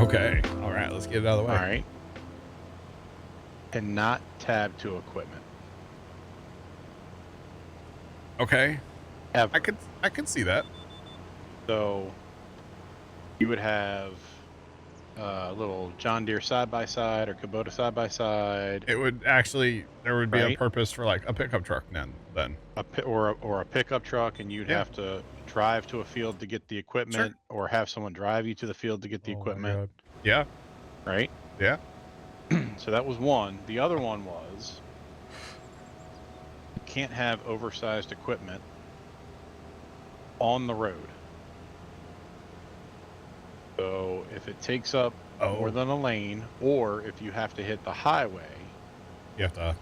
Okay. All right. Let's get it out of the way. All right. And not tab to equipment. Okay. Ever. I could see that. So you would have a little John Deere side-by-side or Kubota side-by-side. It would actually, there would be a Right. purpose for like a pickup truck then. Or a pickup truck, and you'd have to drive to a field to get the equipment, or have someone drive you to the field to get the equipment. My God. Yeah. Right? Yeah. So that was one. The other one was you can't have oversized equipment on the road. So if it takes up more than a lane, or if you have to hit the highway, you have to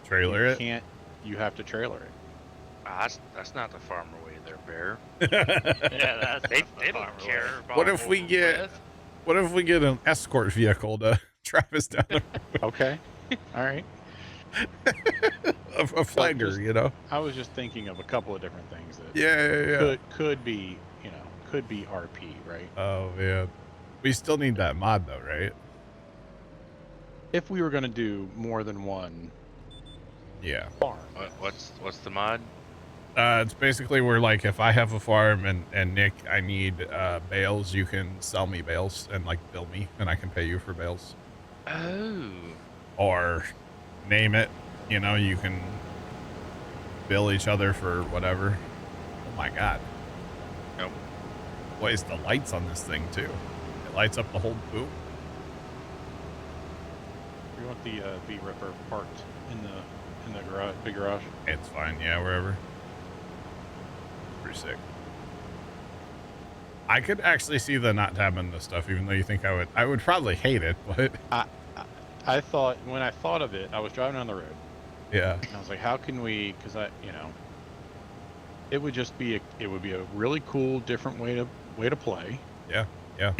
trailer it. You have to trailer it. That's not the farmer way there, Bear. Yeah, they don't care about what if we get an escort vehicle to drive us down the road? Okay. All right. a flagger, you know. I was just thinking of a couple of different things that could be, could be RP, right? Oh yeah. We still need that mod though, right? If we were going to do more than one farm. What's the mod? It's basically where, like, if I have a farm and Nick, I need bales, you can sell me bales and like bill me, and I can pay you for bales. Oh. Or name it, you know, you can bill each other for whatever. Oh my God. Nope. Boy, the lights on this thing too. It lights up the whole boom. You want the V-Ripper parked in the garage, big garage? It's fine, yeah, wherever. Pretty sick. I could actually see the not tabbing this stuff, even though you think I would probably hate it, but I thought, when I thought of it, I was driving on the road. Yeah. And I was like, how can we, because it would just be it would be a really cool, different way to play. Yeah. Yeah.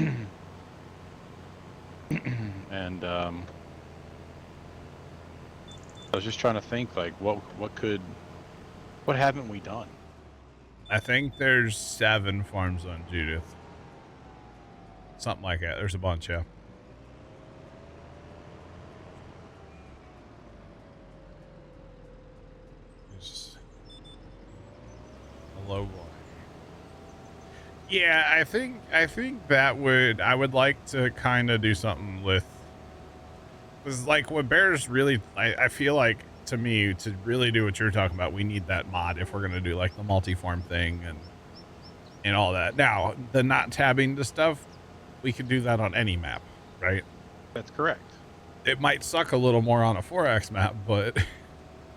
And I was just trying to think, like, what haven't we done? I think there's 7 farms on Judith. Something like that. There's a bunch, yeah. There's a low one. Yeah, I think that I would like to kind of do something with, because like what Bears really, I feel like, to me, to really do what you're talking about, we need that mod if we're going to do like the multi-farm thing and all that. Now, the not tabbing the stuff, we could do that on any map, right? That's correct. It might suck a little more on a 4X map, but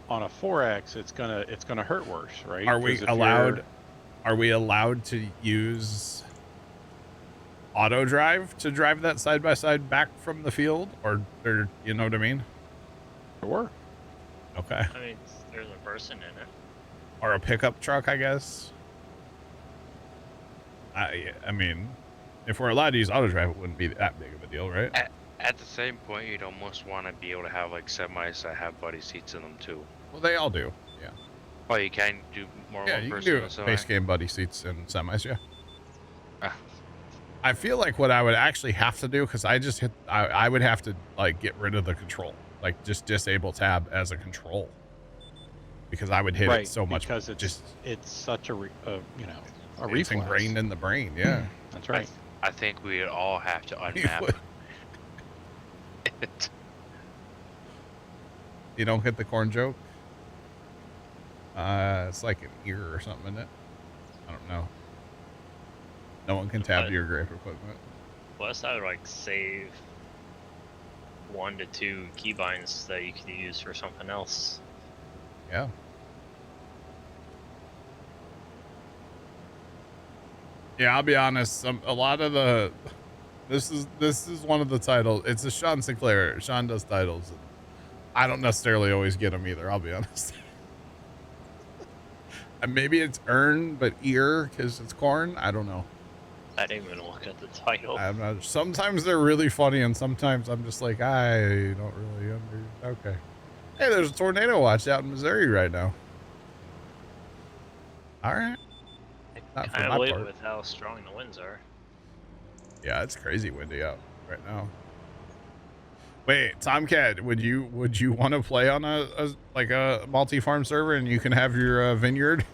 on a 4X, it's gonna hurt worse, right? Are we allowed to use auto drive to drive that side by side back from the field, or you know what I mean? Sure. Okay. I mean, there's a person in it. Or a pickup truck, I guess. I mean, if we're allowed to use auto drive, it wouldn't be that big of a deal, right? At the same point, you'd almost want to be able to have like semis that have buddy seats in them too. Well, they all do, yeah. Oh, you can do more Yeah, one you person can in a do semi? base game buddy seats and semis, yeah. Ah. I feel like what I would actually have to do, because I would have to like get rid of the control, like just disable tab as a control, because I would hit it so much because it's such a it's reflex ingrained in the brain. Yeah, that's right. I think we'd all have to unmap it. You don't get the corn joke? It's like an ear or something, isn't it? I don't know. No one can tab your grape equipment. Plus, I would like save 1 to 2 keybinds that you could use for something else. Yeah. Yeah, I'll be honest. A lot of the this is one of the titles. It's a Sean Sinclair. Sean does titles. And I don't necessarily always get them either. I'll be honest. And maybe it's earn, but ear because it's corn. I don't know. I didn't even look at the title. I'm not. Sometimes they're really funny, and sometimes I'm just like, I don't really okay. Hey, there's a tornado watch out in Missouri right now. All right. I believe with how strong the winds are. Yeah, it's crazy windy out. right now. Wait, Tomcat, would you want to play on a like a multi-farm server and you can have your vineyard?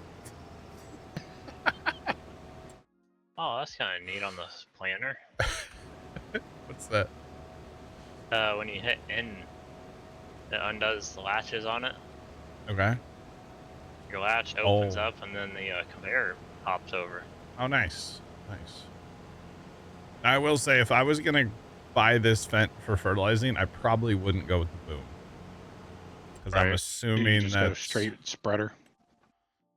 Oh, that's kind of neat on the planner. What's that? When you hit N, it undoes the latches on it. Okay. Your latch opens up, and then the conveyor pops over. Oh, nice. Nice. I will say, if I was going to buy this vent for fertilizing, I probably wouldn't go with the boom. Because I'm Right. assuming just that go straight spreader.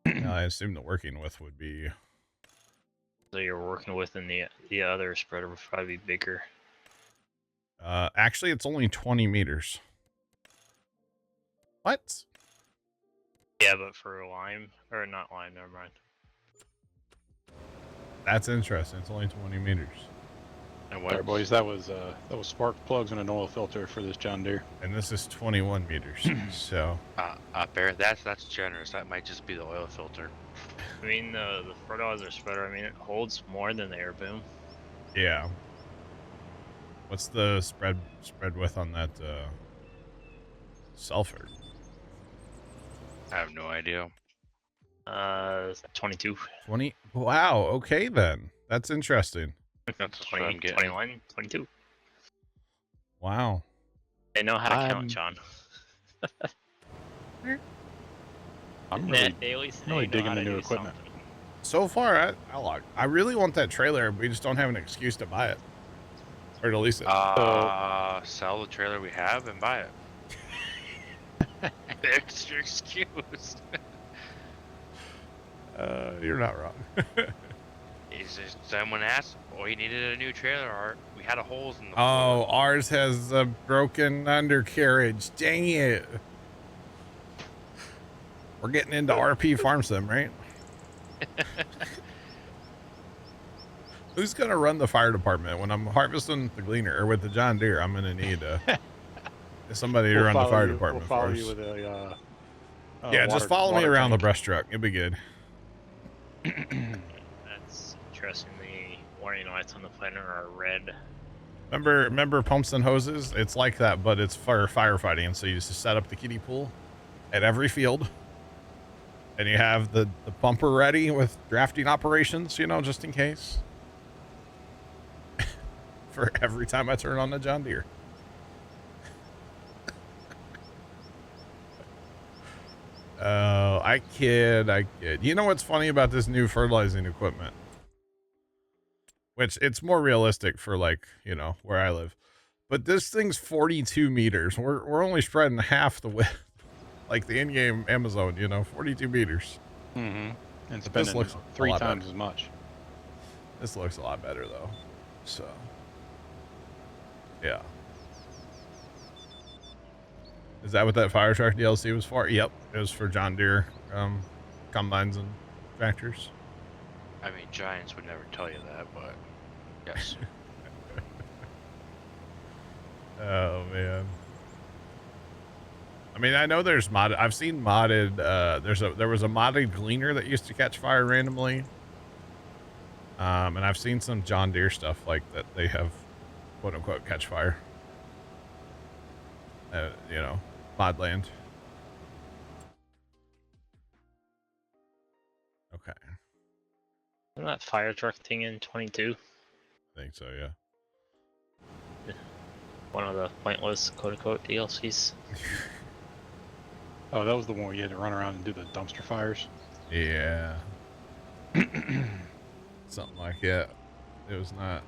I assume the working with would be... So you're working with, and the other spreader would probably be bigger. Actually, it's only 20 meters. What? Yeah, but for lime, or not lime, never mind. That's interesting. It's only 20 meters. And All right, boys, that was spark plugs and an oil filter for this John Deere. And this is 21 meters. So... Bear, that's generous. That might just be the oil filter. I mean, the fertilizer spreader, I mean, it holds more than the air boom. yeah. What's the spread width on that sulfur? I have no idea. 22. 20? Wow. Okay, then. That's interesting. That's what 20, I'm getting. 21, 22. Wow. They know how to count, John. I'm They at least really they know digging how the to new do equipment. something. So far, I really want that trailer. We just don't have an excuse to buy it. Or to lease it. Sell the trailer we have and buy it. There's your excuse. You're not wrong. Is just someone asked, "Oh, you needed a new trailer, Art. We had holes in the Oh, floor." ours has a broken undercarriage. Dang it. We're getting into RP Farm Sim, right? Who's going to run the fire department when I'm harvesting the gleaner or with the John Deere? I'm going to need somebody to run the fire department We'll follow for you us. with a Yeah, just follow me water around the tank. brush truck. It'll be good. That's interesting. The warning lights on the planner are red. Remember pumps and hoses? It's like that, but it's for firefighting. So you just set up the kiddie pool at every field. And you have the pumper ready with drafting operations, you know, just in case. For every time I turn on the John Deere. Oh, I kid. You know what's funny about this new fertilizing equipment? Which it's more realistic for, like, you know, where I live. But this thing's 42 meters. We're only spreading half the width. Like the in-game Amazon, you know, 42 meters. Mm-hmm. And But this spending looks a 3 lot times better. as much. This looks a lot better, though. So, yeah. Is that what that fire truck DLC was for? Yep. It was for John Deere combines and tractors. I mean, Giants would never tell you that, but yes. Oh, man. I mean, I know there's modded. I've seen modded. There was a modded gleaner that used to catch fire randomly. And I've seen some John Deere stuff like that. They have, quote unquote, catch fire. You know, mod land. Okay, Isn't that fire truck thing in 22? I think so. Yeah. One of the pointless quote-unquote DLCs. Oh, that was the one where you had to run around and do the dumpster fires. Yeah. Something like that. It was not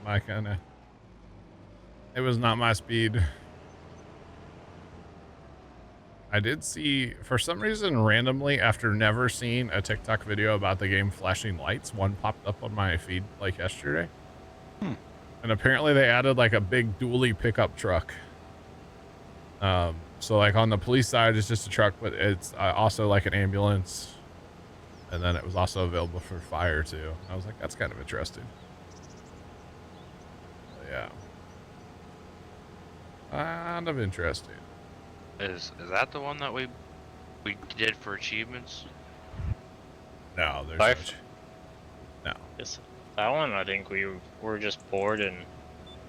my kind of. It was not my speed. I did see, for some reason, randomly, after never seeing a TikTok video about the game flashing lights, one popped up on my feed like yesterday. And apparently they added like a big dually pickup truck. So like on the police side, it's just a truck, but it's also like an ambulance. And then it was also available for fire too. I was like, that's kind of interesting. But yeah. Kind of interesting. Is that the one that we did for achievements? No, there's Life? no. Yes, that one, I think we were just bored and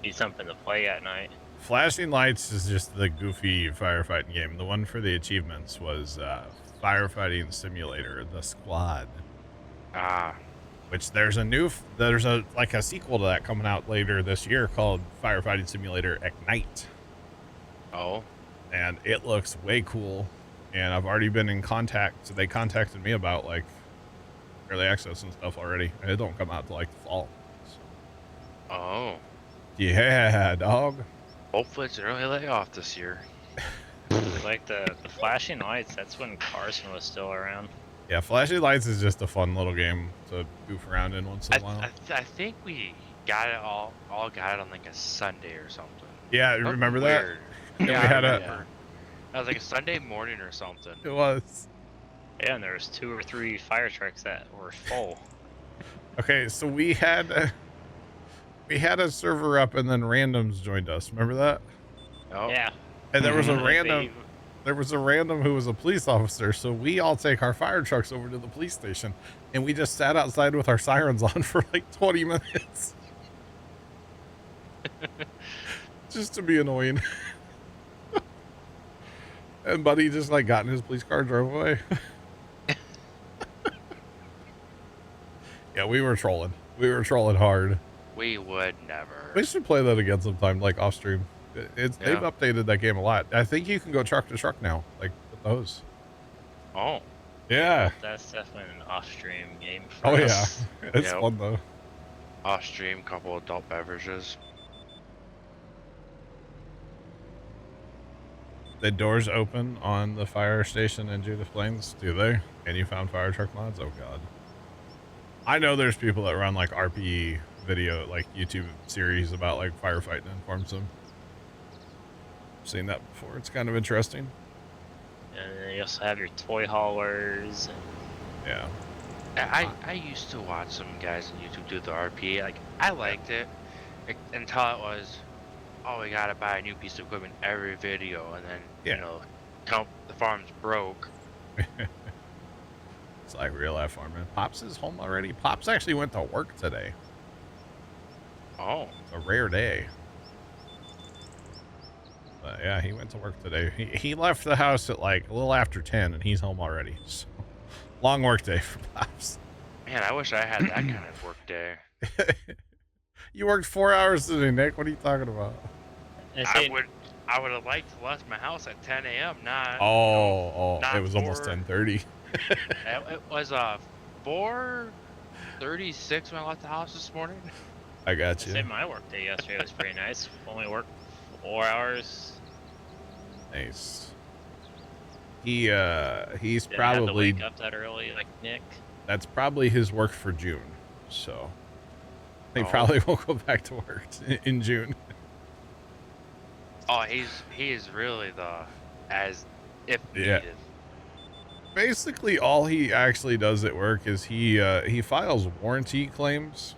be something to play at night. Flashing lights is just the goofy firefighting game. The one for the achievements was firefighting simulator, the squad. Ah, Which there's a like a sequel to that coming out later this year called Firefighting Simulator Ignite, oh, and it looks way cool. And I've already been in contact. So they contacted me about like early access and stuff already. And it don't come out till like the fall. So, oh. yeah, dog. Hopefully it's an early layoff this year. Like the flashing lights, that's when Carson was still around. Yeah, flashing lights is just a fun little game to goof around in once in a while. I think we got it all got it on like a Sunday or something. Yeah, you Something remember that? weird. Yeah, Yeah, we I had remember. That was like a Sunday morning or something. It was. Yeah, and there was 2 or 3 fire trucks that were full. Okay, so we had a server up and then randoms joined us. Remember that? Oh, Yeah. And there was a Like, random who was a police officer, so we all take our fire trucks over to the police station, and we just sat outside with our sirens on for like 20 minutes. Just to be annoying. And Buddy just like got in his police car and drove away. Yeah, we were trolling. We were trolling hard. we would never. We should play that again sometime, like off stream. They've Yeah. updated that game a lot. I think you can go truck to truck now, like with those. Oh, Yeah. That's definitely an off-stream game for Oh yeah. us. It's Yep. fun though. off stream, couple adult beverages. The doors open on the fire station in Judith Plains, do they? And you found fire truck mods? Oh god. I know there's people that run like RPE video, like YouTube series about like firefighting in Farm Sim. Seen that before. It's kind of interesting. And then you also have your toy haulers. Yeah. I used to watch some guys on YouTube do the RPA. Like I liked it until it was, oh, we gotta buy a new piece of equipment every video, and then Yeah. you know, tell the farm's broke. It's like real life farming. Pops is home already. Pops actually went to work today. Oh, It's a rare day. But yeah, he went to work today. He left the house at like a little after 10 and he's home already. So, long work day for Pops. man, I wish I had that kind of work day. You worked 4 hours today, Nick. What are you talking about? And I would have liked to left my house at 10 a.m. Not. Oh, not it was almost 4. 10:30. It was 4:36 when I left the house this morning. I got I you. said my work day yesterday was pretty nice. Only worked 4 hours. Nice. He's Didn't have to probably, wake up that early like Nick. that's probably his work for June. So he Oh. probably won't go back to work in June. Oh, he is really as if Yeah. needed. Basically, all he actually does at work is he files warranty claims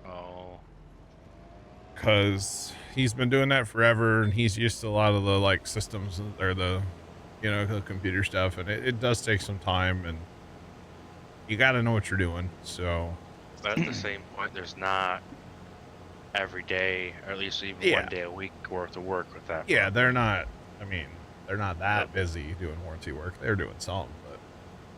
Oh, because he's been doing that forever and he's used to a lot of the like systems or the the computer stuff, and it does take some time and you got to know what you're doing. So but at the same point, there's not every day, or at least even Yeah. one day a week worth of work with that. yeah, they're not that busy doing warranty work. They're doing some, but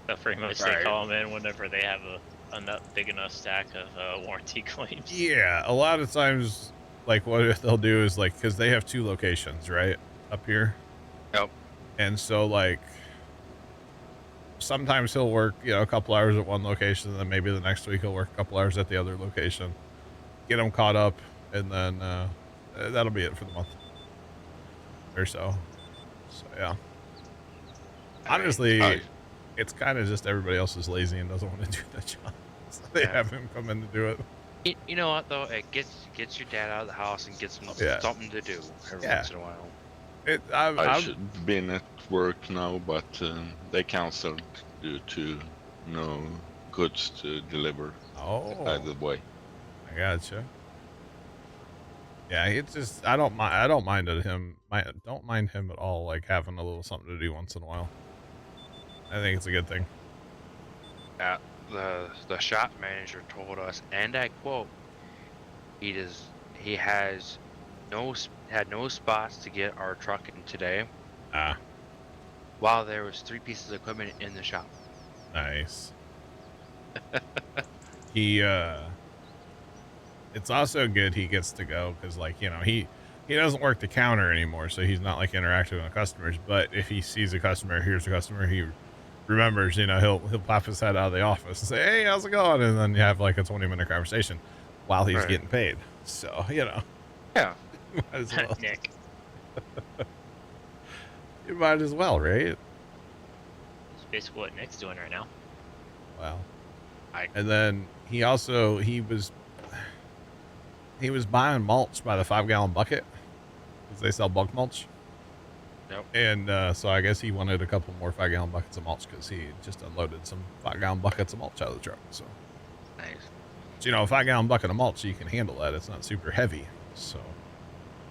But pretty much Right. they call them in whenever they have a big enough stack of warranty claims. yeah, a lot of times like what they'll do is like, because they have 2 locations right up here. Yep. And so like sometimes he'll work a couple hours at one location, and then maybe the next week he'll work a couple hours at the other location, get them caught up, and then that'll be it for the month or so. So yeah, honestly, it's kind of just everybody else is lazy and doesn't want to do that job, so they Yeah. have him come in to do it. You know what though? It gets your dad out of the house and gets him Yeah. something to do every Yeah. once in a while. I I've should have been at work now, but they canceled due to no goods to deliver either way. I gotcha. Yeah, it's just I don't mind him at all, like having a little something to do once in a while. I think it's a good thing. The shop manager told us, and I quote, he he had no spots to get our truck in today. While there was 3 pieces of equipment in the shop. Nice. He it's also good he gets to go because, like, you know, he doesn't work the counter anymore, so he's not like interacting with customers. But if he sees a customer, hears a customer, he remembers, you know, he'll pop his head out of the office and say, "Hey, how's it going?" And then you have like a 20-minute conversation while he's getting paid. So, you know, Yeah. might as well. Nick. You might as well, right? It's basically what Nick's doing right now. Wow. And then he was buying mulch by the 5-gallon bucket because they sell bulk mulch. Yep. And so I guess he wanted a couple more 5-gallon buckets of mulch because he just unloaded some 5-gallon buckets of mulch out of the truck. So, Nice. so, you know, a 5-gallon bucket of mulch, you can handle that. It's not super heavy. So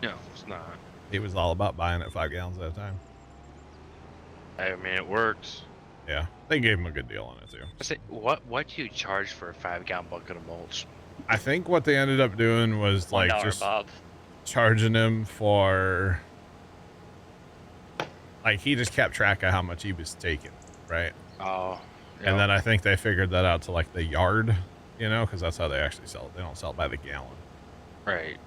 No, it's not. he was all about buying it 5 gallons at a time. I mean, it works. Yeah, they gave him a good deal on it too. I say, what do you charge for a 5-gallon bucket of mulch? I think what they ended up doing was like $1 just Bob. charging him for, like, he just kept track of how much he was taking, right? Oh. And then I think they figured that out to like the yard, you know, because that's how they actually sell it. They don't sell it by the gallon. Right.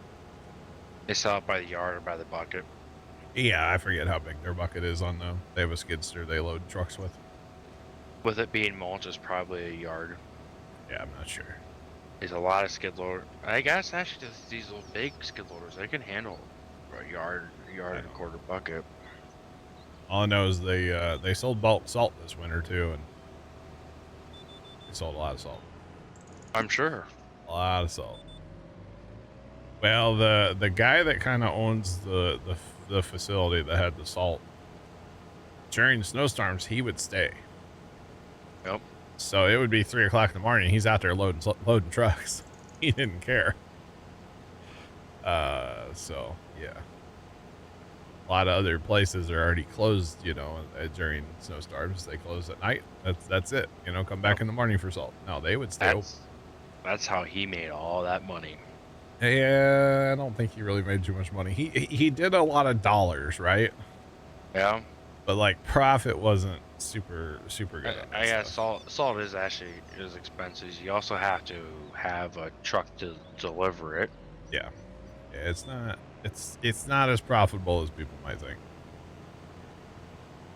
They sell it by the yard or by the bucket. Yeah, I forget how big their bucket is on them. They have a skid steer they load trucks with. With it being mulch, it's probably a yard. Yeah, I'm not sure. There's a lot of skid loader. I guess actually these little big skid loaders, they can handle a yard and a quarter bucket. All I know is they sold bulk salt this winter too, and they sold a lot of salt. I'm sure. A lot of salt. Well, the guy that kind of owns the facility that had the salt, during snowstorms, he would stay. Yep. So it would be 3 o'clock in the morning. He's out there loading trucks. He didn't care. So yeah. A lot of other places are already closed, you know, during snowstorms. They close at night. That's it. You know, come back in the morning for salt. No, they would stay open. That's how he made all that money. Yeah, I don't think he really made too much money. He did a lot of dollars, right? Yeah. But like profit wasn't super good. I guess salt is actually expensive. You also have to have a truck to deliver it. Yeah, it's not as profitable as people might think.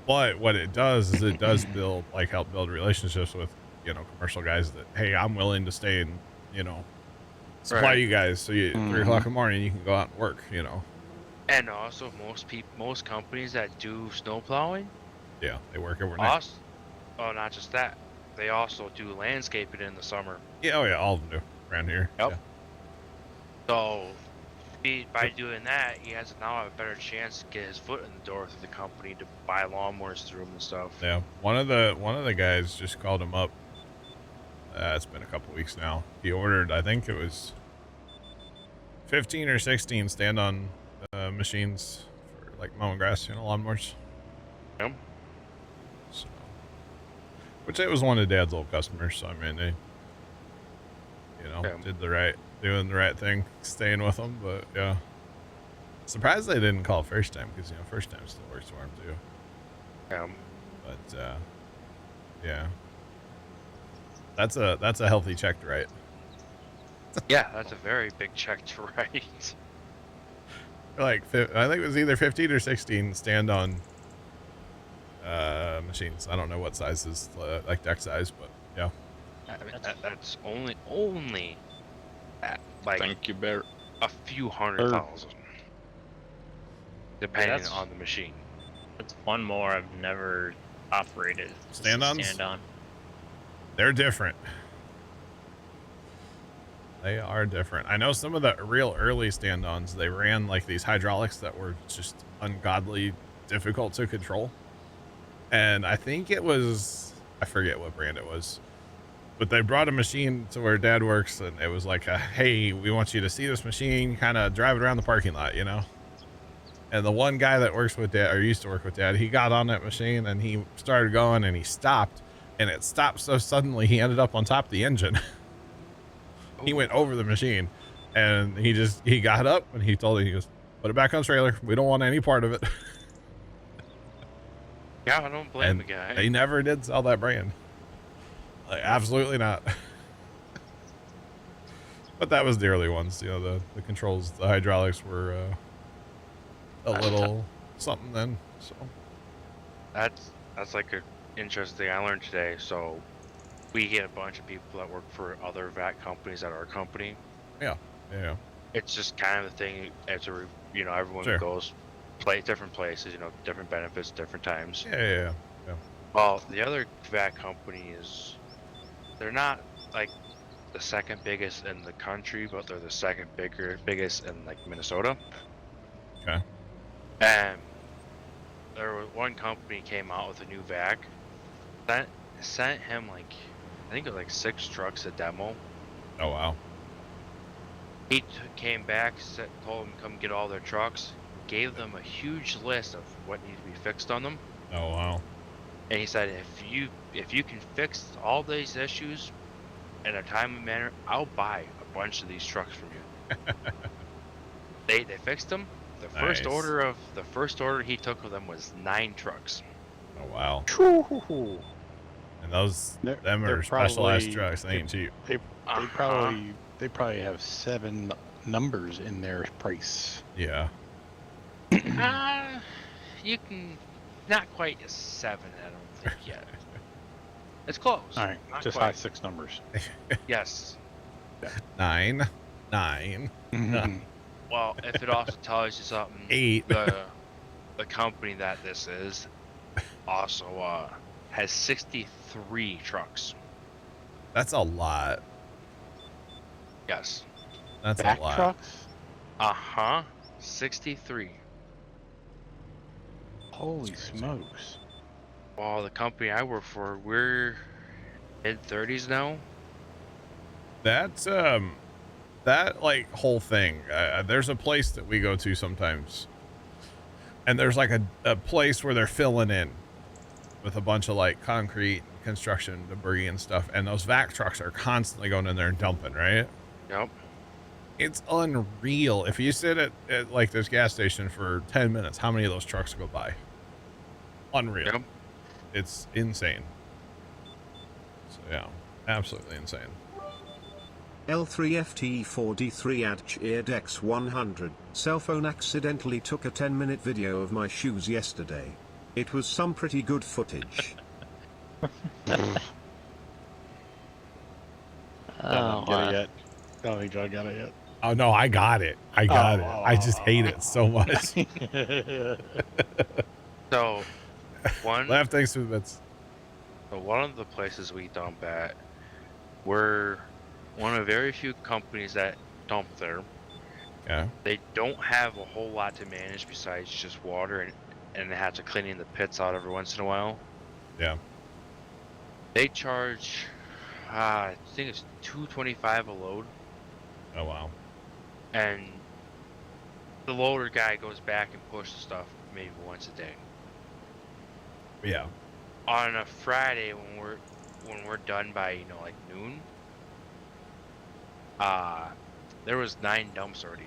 But what it does is it does help build relationships with, you know, commercial guys that, hey, I'm willing to stay and, you know, supply you guys, so 3 o'clock in the morning you can go out and work, you know. And also most companies that do snow plowing, yeah, they work overnight. Not just that, they also do landscaping in the summer. Yeah, oh yeah, all of them do around here. Yep. Yeah. So by doing that, he has now a better chance to get his foot in the door through the company to buy lawnmowers through them and stuff. Yeah, one of the guys just called him up. It's been a couple weeks now. He ordered, I think it was 15 or 16 stand-on machines for like mowing grass, you know, lawnmowers. Yep. So, which it was one of Dad's old customers, so I mean they, you know, doing the right thing, staying with them. But yeah, surprised they didn't call first time, because, you know, first time still works for him too. But yeah, that's a healthy check to write. Yeah, that's a very big check to write. Like, I think it was either 15 or 16 stand-on machines. I don't know what sizes, like deck size, but yeah. I mean, that's only at like Thank you, Bear. a few $100,000, depending on the machine. That's one more I've never operated. Stand-ons? Stand-on. They're different. They are different. I know some of the real early stand-ons, they ran like these hydraulics that were just ungodly difficult to control. And I think it was, I forget what brand it was, but they brought a machine to where Dad works, and it was like, hey, we want you to see this machine, kind of drive it around the parking lot, you know? And the one guy that works with Dad, or used to work with Dad, he got on that machine and he started going, and he stopped, and it stopped so suddenly he ended up on top of the engine. He went over the machine, And he got up and he told me, he goes, put it back on the trailer. We don't want any part of it. Yeah, I don't blame And the guy. they never did sell that brand. Like, absolutely not. But that was the early ones. You know, the controls, the hydraulics were a little something then. So That's like an interesting thing I learned today. So we get a bunch of people that work for other vac companies at our company. yeah. It's just kind of the thing. As a you know, everyone Sure. goes different places. You know, different benefits, different times. Yeah. Well, the other vac company is, they're not like the second biggest in the country, but they're the second biggest in like Minnesota. Okay. And there was one company came out with a new vac that sent him like, I think it was like 6 trucks a demo. Oh wow. He came back, told them to come get all their trucks, gave them a huge list of what needs to be fixed on them. Oh wow. And he said, if you can fix all these issues in a timely manner, I'll buy a bunch of these trucks from you. They fixed them. The first order he took of them was 9 trucks. Oh wow. Whew. And those They're are specialized probably- trucks. They ain't cheap. They Uh-huh. probably have 7 numbers in their price. Yeah. You can, not quite a 7, I don't think yet. It's close. All right, Not just quite. high 6 numbers. Yes. 9. Well, if it also tells you something, 8. the company that this is also has 63 trucks. That's a lot. Yes. That's Back a lot. trucks? 63. Holy That's crazy. smokes. Well, the company I work for, we're mid-30s now. That's that like whole thing. There's a place that we go to sometimes, and there's like a place where they're filling in with a bunch of like concrete, construction debris and stuff, and those vac trucks are constantly going in there and dumping, right? Yep. It's unreal. If you sit at like this gas station for 10 minutes, how many of those trucks go by? Unreal. Yep. It's insane. So yeah, absolutely insane. L3FT4D3 at Cheerdex 100. Cell phone accidentally took a 10-minute video of my shoes yesterday. It was some pretty good footage. Don't get it yet. Don't think John got it yet. Oh no, I got it. I got it. I just hate it so much. So, one Thanks for the bits. So one of the places we dump at, we're one of very few companies that dump there. Yeah. They don't have a whole lot to manage besides just water, and they have to clean the pits out every once in a while. Yeah. They charge, I think it's $225 a load, Oh wow. and the loader guy goes back and pushes stuff maybe once a day. Yeah. On a Friday when we're done by like noon, there was 9 dumps already.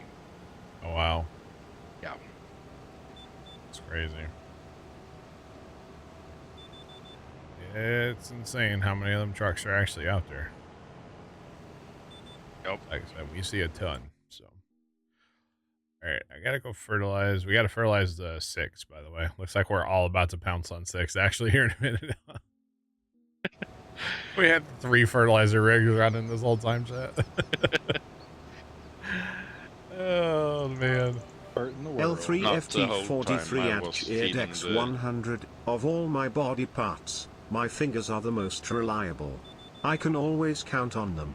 Oh wow. Yeah. It's crazy. It's insane how many of them trucks are actually out there. Yep. Like I said, we see a ton. So, all right, I gotta go fertilize. We gotta fertilize the 6, by the way. Looks like we're all about to pounce on 6 actually here in a minute. We had 3 fertilizer rigs running this whole time, chat. Oh man. L3FT43 I at was feeding Cheerdex the- 100. Of all my body parts, my fingers are the most reliable. I can always count on them.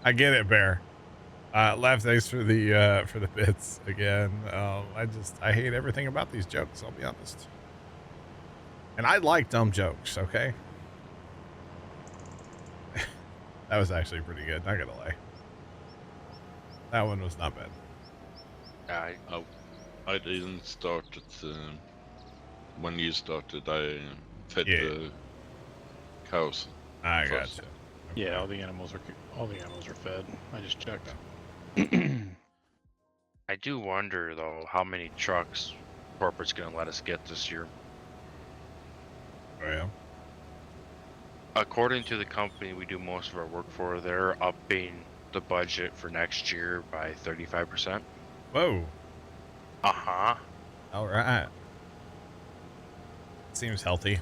I get it, Bear. Laugh, thanks for the bits again. I hate everything about these jokes, I'll be honest. And I like dumb jokes, okay? That was actually pretty good, not gonna lie. That one was not bad. I didn't start it when you started. I fed Yeah. the cows. I First. gotcha. Yeah, all the animals are fed. I just checked. I do wonder though how many trucks corporate's gonna let us get this year. Oh, yeah. According to the company we do most of our work for, they're upping the budget for next year by 35%. Whoa. Uh-huh. All right. Seems healthy.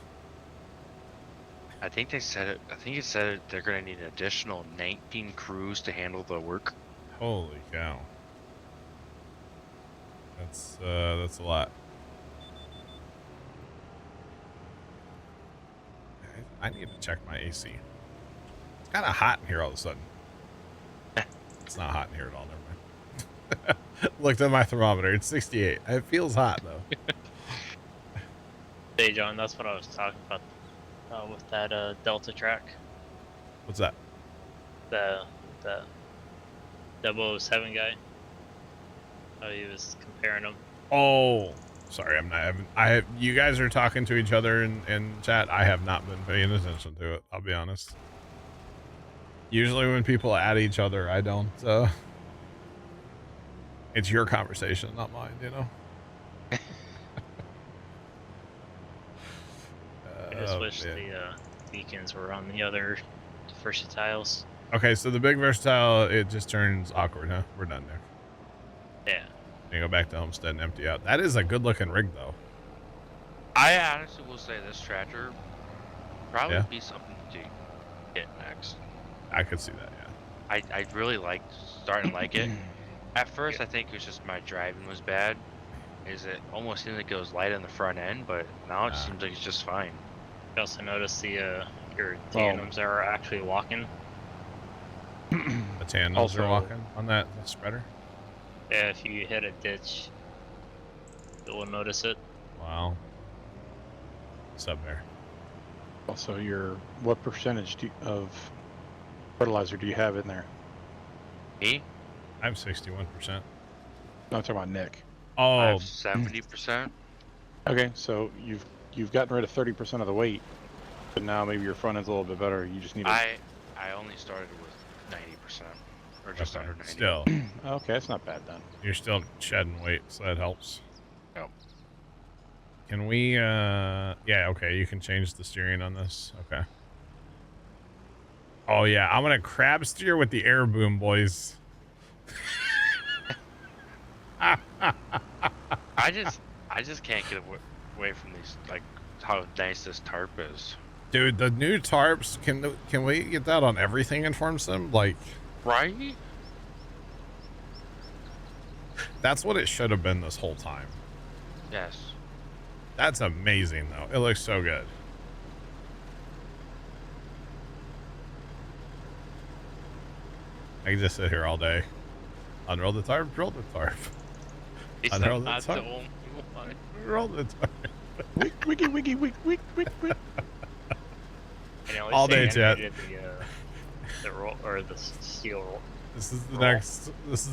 I think it said they're gonna need an additional 19 crews to handle the work. Holy cow. That's a lot. I need to check my AC. It's kind of hot in here all of a sudden. It's not hot in here at all. Never mind. Looked at my thermometer. It's 68. It feels hot though. Hey, John, that's what I was talking about with that Delta track. What's that? The 007 guy. Oh, he was comparing them. Oh, sorry. You guys are talking to each other in chat. I have not been paying attention to it. I'll be honest. Usually when people add each other, I don't. It's your conversation, not mine, you know? I just wish the beacons were on the other versatiles. Okay, so the big versatile, it just turns awkward, huh? We're done there. Yeah. You go back to Homestead and empty out. That is a good looking rig, though. I honestly will say this tractor probably Yeah. be something to get next. I could see that, yeah. I really starting to like it. At first, I think it was just my driving was bad. It almost seems like it was light on the front end, but now it seems like it's just fine. You also notice your tandems are actually walking. The tandems Also- are walking on that spreader. Yeah, if you hit a ditch, you will notice it. Wow. What's up there? Also, what percentage of fertilizer do you have in there? Me? I'm 61%. No, I'm talking about Nick. I Oh, have 70%. Okay, so you've gotten rid of 30% of the weight, but now maybe your front end's a little bit better. You just need to... I only started with 90%, or just okay. under 90. Still, Okay, that's not bad then. you're still shedding weight, so that helps. Yep. Can we, yeah, okay, you can change the steering on this. Okay. Oh, yeah, I'm gonna crab steer with the air boom, boys. I just can't get away from these, like how nice this tarp is. Dude, the new tarps, can we get that on everything in Form Sim? Like, Right? that's what it should have been this whole time. Yes. That's amazing, though. It looks so good. I can just sit here all day. Unroll the tarp, roll the tarp. It's Unroll the not the tarp. only one. Roll the tarp. Wiggy, wiggy, wig, wig, wig, wig. And at least All they day, chat. animated the roll or the steel roll. This is the Roll. next. This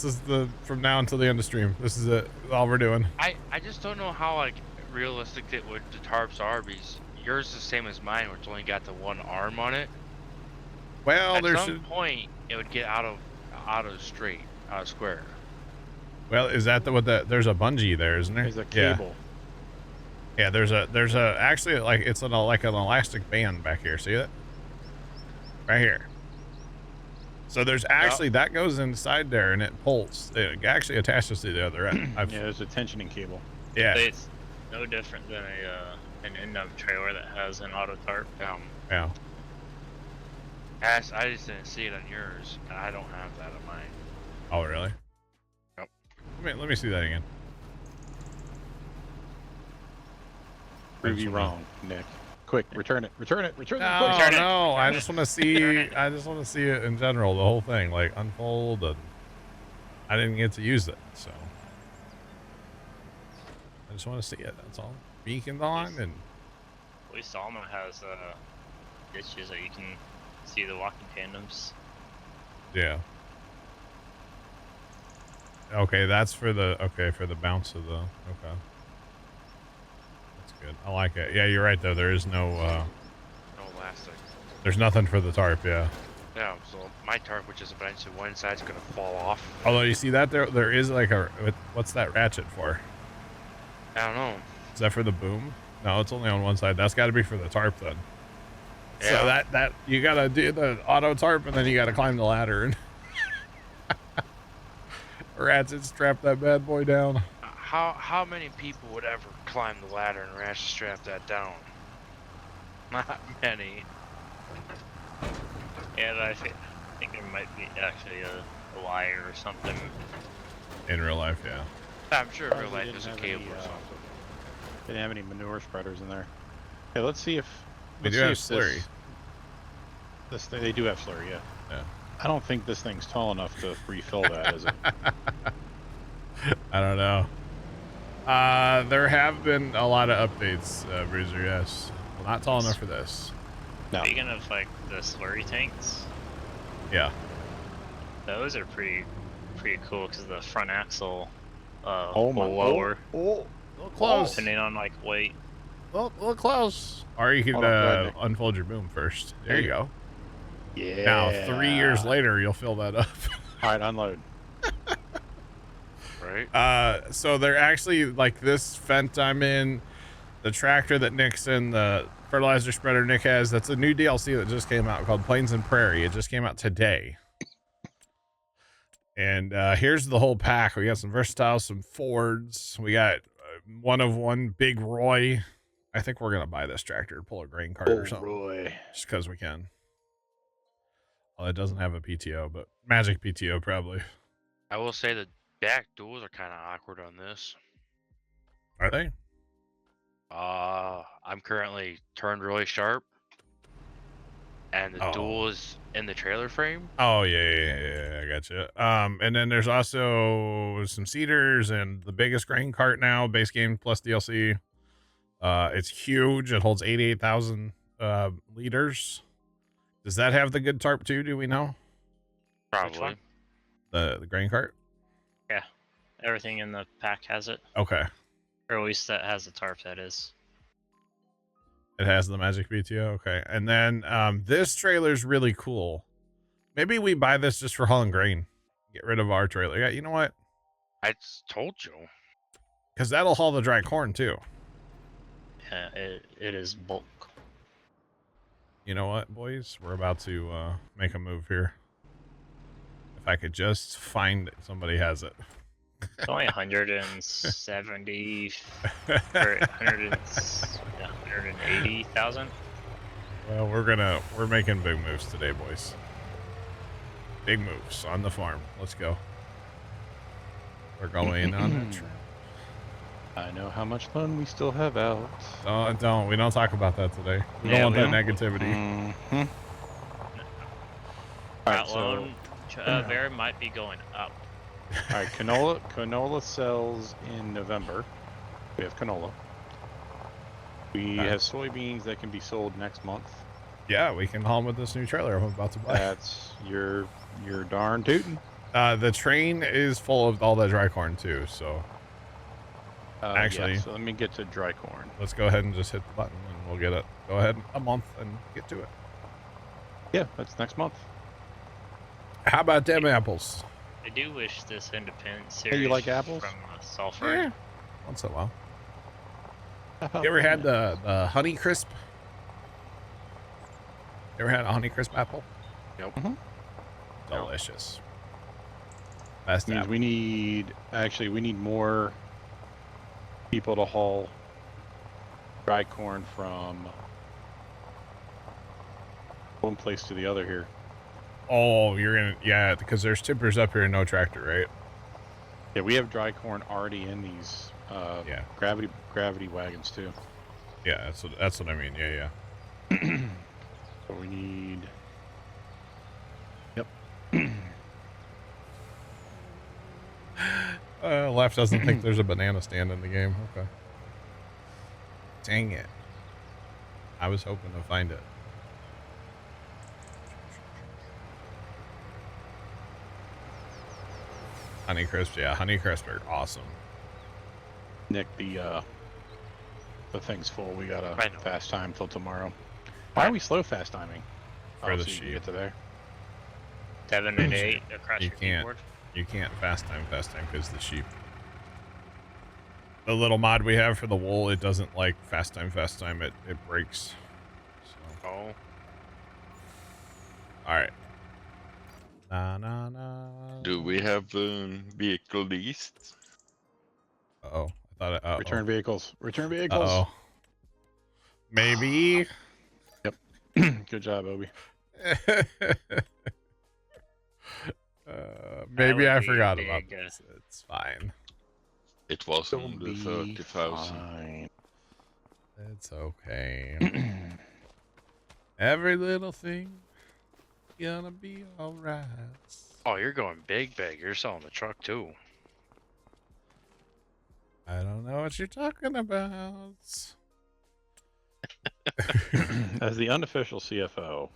is the from now until the end of stream. This is it. All we're doing. I just don't know how like realistic the tarps are, because yours is the same as mine, where it's only got the one arm on it. Well, At there some should. point, it would get out of square. Well, is that what that? There's a bungee there, isn't there? There's a cable. Yeah. There's a actually like it's like an elastic band back here. See that? Right here. So there's actually that goes inside there and it pulls. It actually attaches to the other end. Yeah, there's a tensioning cable. Yeah. It's no different than an end-up trailer that has an auto tarp. Yeah. I just didn't see it on yours, and I don't have that on mine. Oh, really? Yep. Let me see that again. Prove you wrong, Nick. Quick, return it. Return it. Return it. No, quick. no. I just want to see. I just want to see it in general, the whole thing, like unfold, and I didn't get to use it, so I just want to see it. That's all. Beacon on, and At least Alma has ditches that you can see the walking tandems. yeah. Okay, that's for the bounce of the okay. That's good. I like it. Yeah, you're right though. There is no No elastic. There's nothing for the tarp, yeah. Yeah, so my tarp, which is eventually one side's gonna fall off. Although you see that there is like what's that ratchet for? I don't know. Is that for the boom? No, it's only on one side. That's got to be for the tarp then. Yeah. So that you gotta do the auto tarp and then you gotta climb the ladder and ratchet strap that bad boy down. How many people would ever climb the ladder and ratchet strap that down? Not many. Yeah, but I think there might be actually a wire or something. In real life, yeah. I'm sure in real They life didn't there's a have cable any, or something. They didn't have any manure spreaders in there. Okay, let's see if We do have slurry. This thing, they do have slurry, yeah. Yeah. I don't think this thing's tall enough to refill that, is it? I don't know. There have been a lot of updates, Bruiser, yes. Well, not tall enough for this. No. Speaking of like the slurry tanks, Yeah. those are pretty cool because the front axle Oh my! lower, A little close. depending on like weight. A little close. Or you can Hold on, go ahead, Nick. unfold your boom first. There you go. Yeah. Now, 3 years later, you'll fill that up. All right, unload. Right? So they're actually like this Fent I'm in, the tractor that Nick's in, the fertilizer spreader Nick has. That's a new DLC that just came out called Plains and Prairie. It just came out today. And here's the whole pack. We got some Versatiles, some Fords. We got one of one Big Roy. I think we're gonna buy this tractor to pull a grain cart or something, Roy. just because we can. Well, it doesn't have a PTO, but Magic PTO probably. I will say the back doors are kind of awkward on this. Are they? I'm currently turned really sharp, and the dual is in the trailer frame. Oh yeah, I got you. And then there's also some cedars and the biggest grain cart now, base game plus DLC. It's huge. It holds 88,000 liters. Does that have the good tarp too? Do we know? Probably. one? The grain cart. Yeah, everything in the pack has it, Okay, or at least that has the tarp. That is. it has the Magic PTO. Okay, and then this trailer's really cool. Maybe we buy this just for hauling grain. Get rid of our trailer. Yeah, you know what? I told you. Because that'll haul the dry corn too. Yeah, it is bulk. You know what, boys? We're about to make a move here. If I could just find it. Somebody has it. It's only 170 or 180,000. Well, we're making big moves today, boys. Big moves on the farm. Let's go. We're going on a trip. I know how much fun we still have out. Don't. We don't talk about that today. We Yeah, don't want we that don't. negativity. Mm-hmm. All right, That loan bear might be going up. All right, canola sells in November. We have canola. We have soybeans that can be sold next month. Yeah, we can haul them with this new trailer I'm about to buy. That's your darn tootin'. The train is full of all that dry corn too, so actually, yeah, so let me get to dry corn. let's go ahead and just hit the button and we'll get it. Go ahead a month and get to it. Yeah, that's next month. How about them apples? I do wish this independent series Hey, you like apples? from Sulphur. Yeah, once in a while. You ever had the Honey Crisp? You ever had a Honey Crisp apple? Yep. Delicious. Best Means apple. we need more people to haul dry corn from one place to the other here. Oh, you're gonna, yeah, because there's tippers up here and no tractor, right? Yeah, we have dry corn already in these Yeah. gravity wagons too. Yeah, that's what I mean. Yeah. So we need. Yep. Left doesn't think there's a banana stand in the game. Okay. Dang it. I was hoping to find it. Honey Crisp, yeah, Honey Crisp are awesome. Nick, the thing's full. We got I a know. fast time till tomorrow. Why are we slow fast timing? for the so you can sheep. get to there. 7 and 8 across You your can't. keyboard. You can't fast time because the sheep. The little mod we have for the wool, it doesn't like fast time. It breaks. So. Oh, All right. Na. Do we have vehicle leased? Uh-oh. I thought it. Return vehicles. Return vehicles. Uh-oh. Maybe. Good job, Obi. Maybe would I be forgot big, about this. It's fine. It was It'll on the be 30,000. fine. It's okay. Every little thing gonna be alright. Oh, you're going big. You're selling the truck too. I don't know what you're talking about. As the unofficial CFO,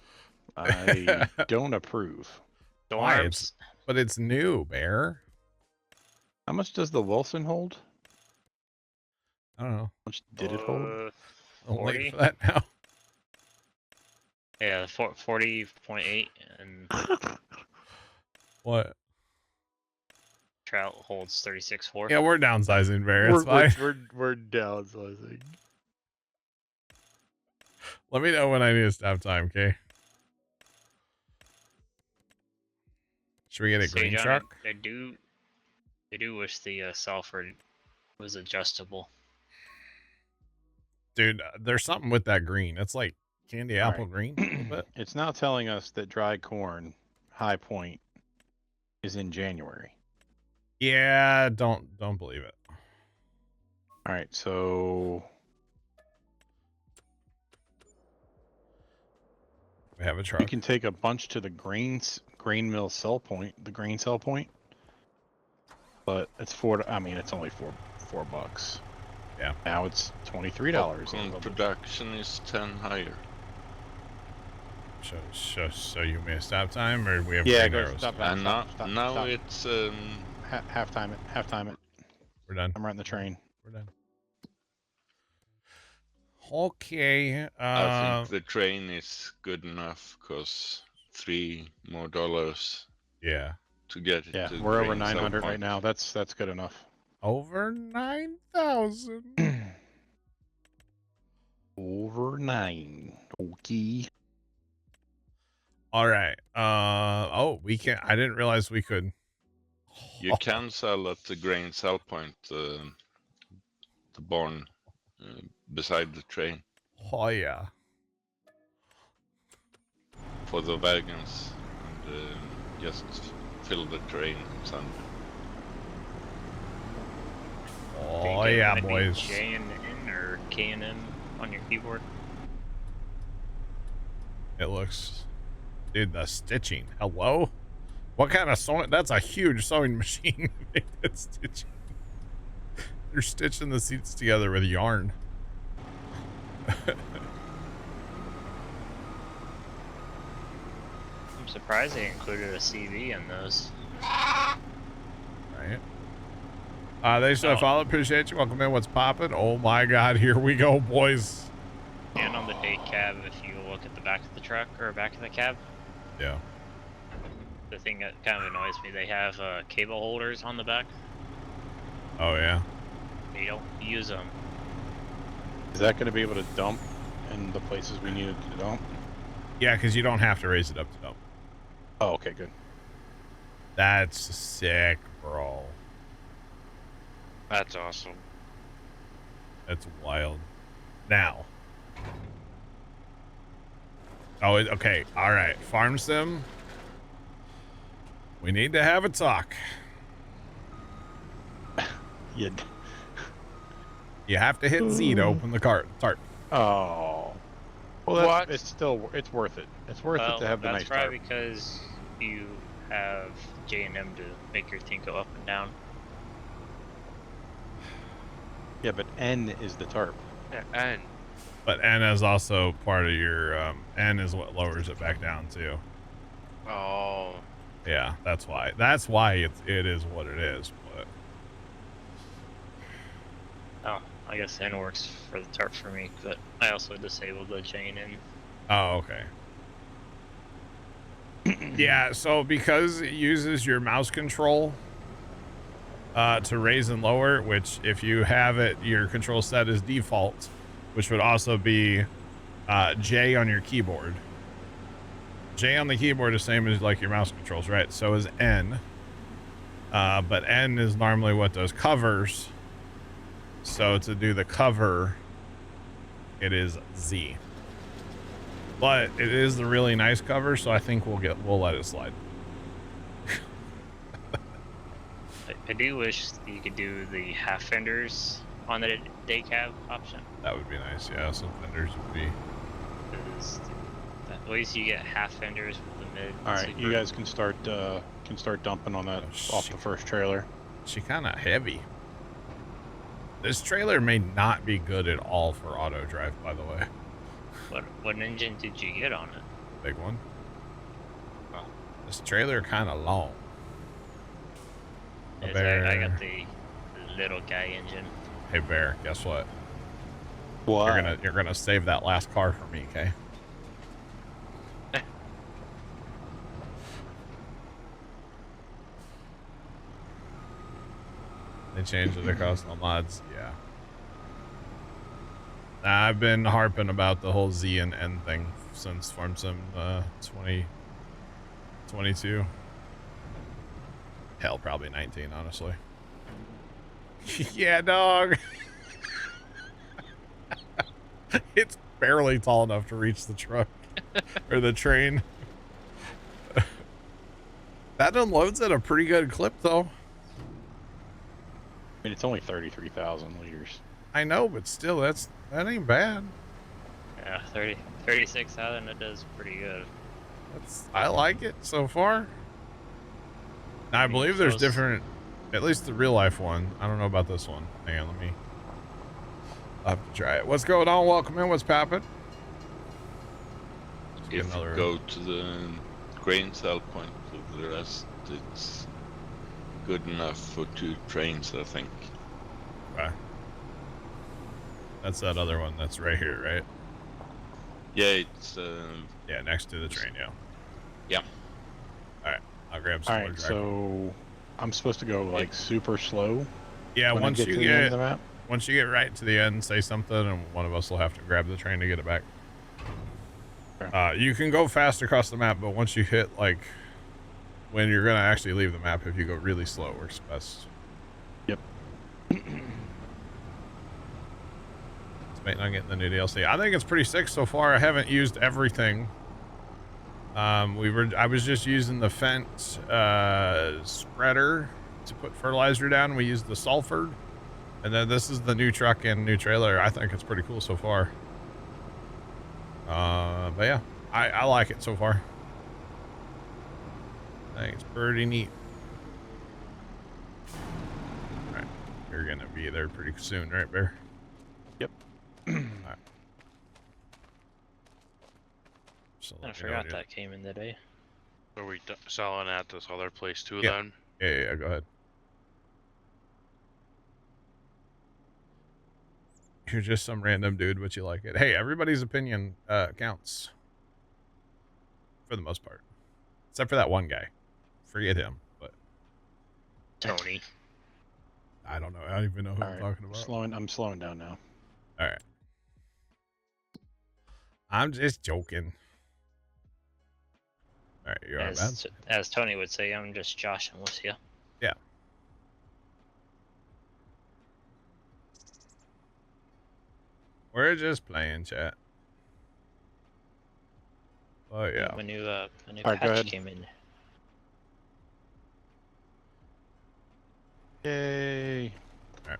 I don't approve. Why? storms. But it's new, Bear. How much does the Wilson hold? I don't know. How much did it hold? I'm 40? late for that now. Yeah, 40.8, and What? Trout holds 36.4. Yeah, we're downsizing, Bear. It's fine. We're downsizing. Let me know when I need to stop time, okay? Should we get a So, green John, truck? I do wish the Salford was adjustable. Dude, there's something with that green. It's like candy All apple right. green a little bit. It's now telling us that dry corn high point is in January. Yeah, don't believe it. All right, so We have a you truck. can take a bunch to the grain mill sell point, but it's it's only four bucks. Yeah. Now it's $23. Popcorn production is 10 higher. So you may stop time, or we have Yeah, green go arrows? stop. And now stop. it's Half time it. We're done. I'm running the train. We're done. Okay. I think the train is good enough because $3 more Yeah. to get it Yeah, to we're over grain sell 900 right point. now. That's good enough. Over 9,000. Over 9. Okay. All right. Oh, we can. I didn't realize we could. You can sell at the grain sell point, the barn beside the train Oh yeah. for the wagons, and just fill the train on Sunday. Oh yeah, boys. J and N or K and N on your keyboard. It looks, dude, the stitching. Hello? What kind of sewing? That's a huge sewing machine. It's stitching. They're stitching the seats together with yarn. I'm surprised they included a CV in those. Right. Thanks for the follow. Appreciate you. Welcome in. What's poppin'? Oh my God. Here we go, boys. And on the date cab, if you look at the back of the truck or back of the cab, Yeah. the thing that kind of annoys me, they have cable holders on the back. Oh yeah. They don't use them. Is that going to be able to dump in the places we need it to dump? Yeah, because you don't have to raise it up to dump. Oh, okay, good. That's sick, bro. That's awesome. That's wild. Now. Oh, okay. All right. Farm sim. We need to have a talk. Yeah. You have to hit Z to open the tarp. Oh. Well, it's worth it. It's worth it to have the nice That's probably tarp. because you have J&M to make your thing go up and down. Yeah, but N is the tarp. Yeah, and But N is also part of your, N is what lowers it back down too. oh, Yeah, that's why. That's why it is what it is. But Oh, I guess N works for the tarp for me, but I also disabled the J&M. oh, okay. Yeah, so because it uses your mouse control to raise and lower, which if you have it, your control set is default, which would also be J on your keyboard. J on the keyboard is same as like your mouse controls, right? So is N. But N is normally what does covers. So to do the cover, it is Z. But it is the really nice cover, so I think we'll let it slide. I do wish you could do the half fenders on the day cab option. That would be nice, yeah. Some fenders would be. 'Cause at least you get half fenders with the mid. All right, super. you guys can start dumping on that off the first trailer. She kind of heavy. This trailer may not be good at all for auto drive, by the way. What engine did you get on it? Big one. Well, this trailer kind of long. I Bear. got the little guy engine. Hey Bear, guess what? What? You're gonna save that last car for me, okay? They changed it across the mods, yeah. I've been harping about the whole Z and N thing since Farm Sim 2022. Hell, probably 19, honestly. Yeah, dog. It's barely tall enough to reach the truck or the train. That unloads at a pretty good clip, though. I mean, it's only 33,000 liters. I know, but still, that ain't bad. Yeah, 36,000. It does pretty good. I like it so far. Now, I believe there's different, at least the real life one. I don't know about this one. Hang on, I'll have to try it. What's going on? Welcome in. What's poppin'? If you go to the grain sell point, the rest it's good enough for 2 trains, I think. Okay. That's that other one that's right here, right? Yeah, it's yeah, next to the train, yeah. Yeah. Alright, I'll grab some All more right, drive. so I'm supposed to go like super slow. Yeah, when I once get you to the end get of the map. once you get right to the end, say something, and one of us will have to grab the train to get it back. You can go fast across the map, but once you hit like when you're gonna actually leave the map, if you go really slow, it works best. Yep. Might not get the new DLC. I think it's pretty sick so far. I haven't used everything. I was just using the Fent spreader to put fertilizer down. We used the Sulfur, and then this is the new truck and new trailer. I think it's pretty cool so far. But yeah, I like it so far. I think it's pretty neat. All right, you're gonna be there pretty soon, right, Bear? Yep. All right. So I forgot that came in today. Are we selling at this other place too, Yeah. then? Yeah, go ahead. You're just some random dude, but you like it. Hey, everybody's opinion counts. For the most part. Except for that one guy. Forget him, but... Tony. I don't know. I don't even know who All I'm right, talking about. I'm slowing down now. Alright. I'm just joking. Alright, you're on, man. As Tony would say, I'm just joshing with you. Yeah. We're just playing, chat. Oh yeah. A new All right, go patch ahead. came in. Yay!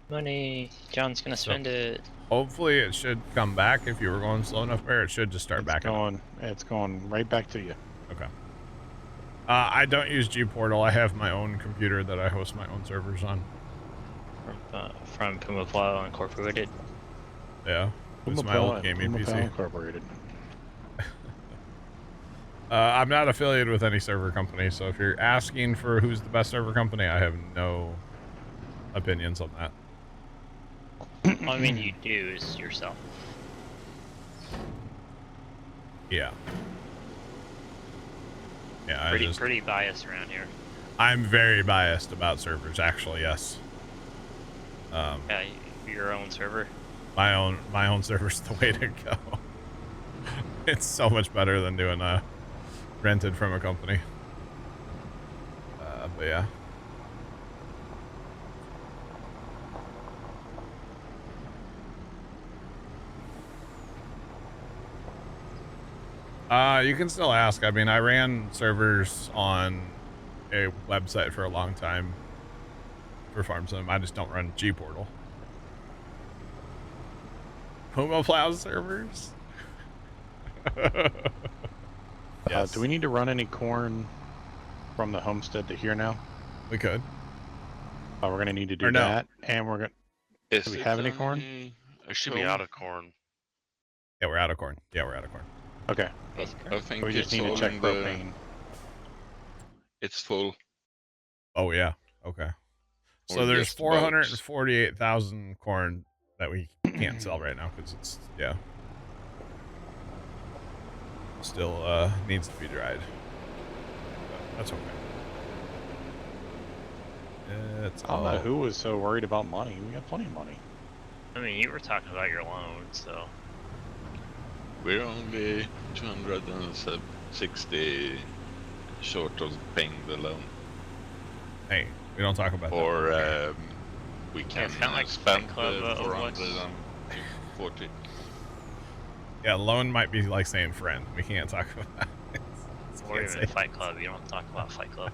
Money. John's gonna spend it. Hopefully it should come back. If you were going slow enough there, it should just start back up. It's going right back to you. Okay. I don't use G-Portal. I have my own computer that I host my own servers on. From Puma Plow Incorporated. Yeah. It's my old gaming Puma Plow PC. Incorporated. I'm not affiliated with any server company, so if you're asking for who's the best server company, I have no opinions on that. I mean, you do is yourself. Yeah. Yeah, pretty biased around here. I'm very biased about servers, actually. Yes. Yeah, your own server. My own server's the way to go. It's so much better than doing rented from a company. But yeah. You can still ask. I mean, I ran servers on a website for a long time for Farm Sim. I just don't run G Portal. Puma Plow servers? Yes. Do we need to run any corn from the homestead to here now? We could. We're going to need to do Or no. that. And we're going to... Do we have any corn? We should be out of corn. Yeah, we're out of corn. Yeah, we're out of corn. Okay. I think We just it's need to all check in propane. It's full. Oh, yeah. Okay. So Or there's just about. 448,000 corn that we can't sell right now because it's, yeah. Still needs to be dried. But that's okay. It's I don't know who was so worried about money. We got plenty of money. I mean, you were talking about your loan, so. We're only 260 short of paying the loan. Hey, we don't talk about that. Or we Yeah, can it's kinda like spend Fight Club, Overwatch. 440. Yeah, loan might be like saying friend. We can't talk about that. Or even Fight Club. You don't have to talk about Fight Club.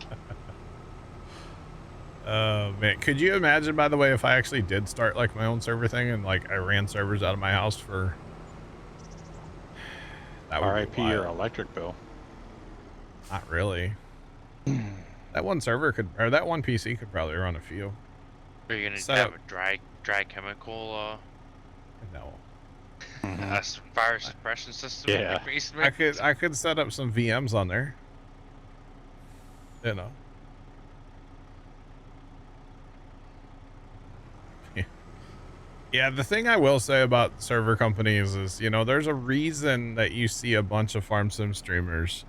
Man, could you imagine, by the way, if I actually did start like my own server thing and like I ran servers out of my house for that would RIP be your wild. electric bill. Not really. That one server could, or that one PC could probably run a few. Are you gonna Set have up- a dry chemical No, fire suppression system in Yeah. your basement? I could set up some VMs on there. You know. Yeah, the thing I will say about server companies is, you know, there's a reason that you see a bunch of Farm Sim streamers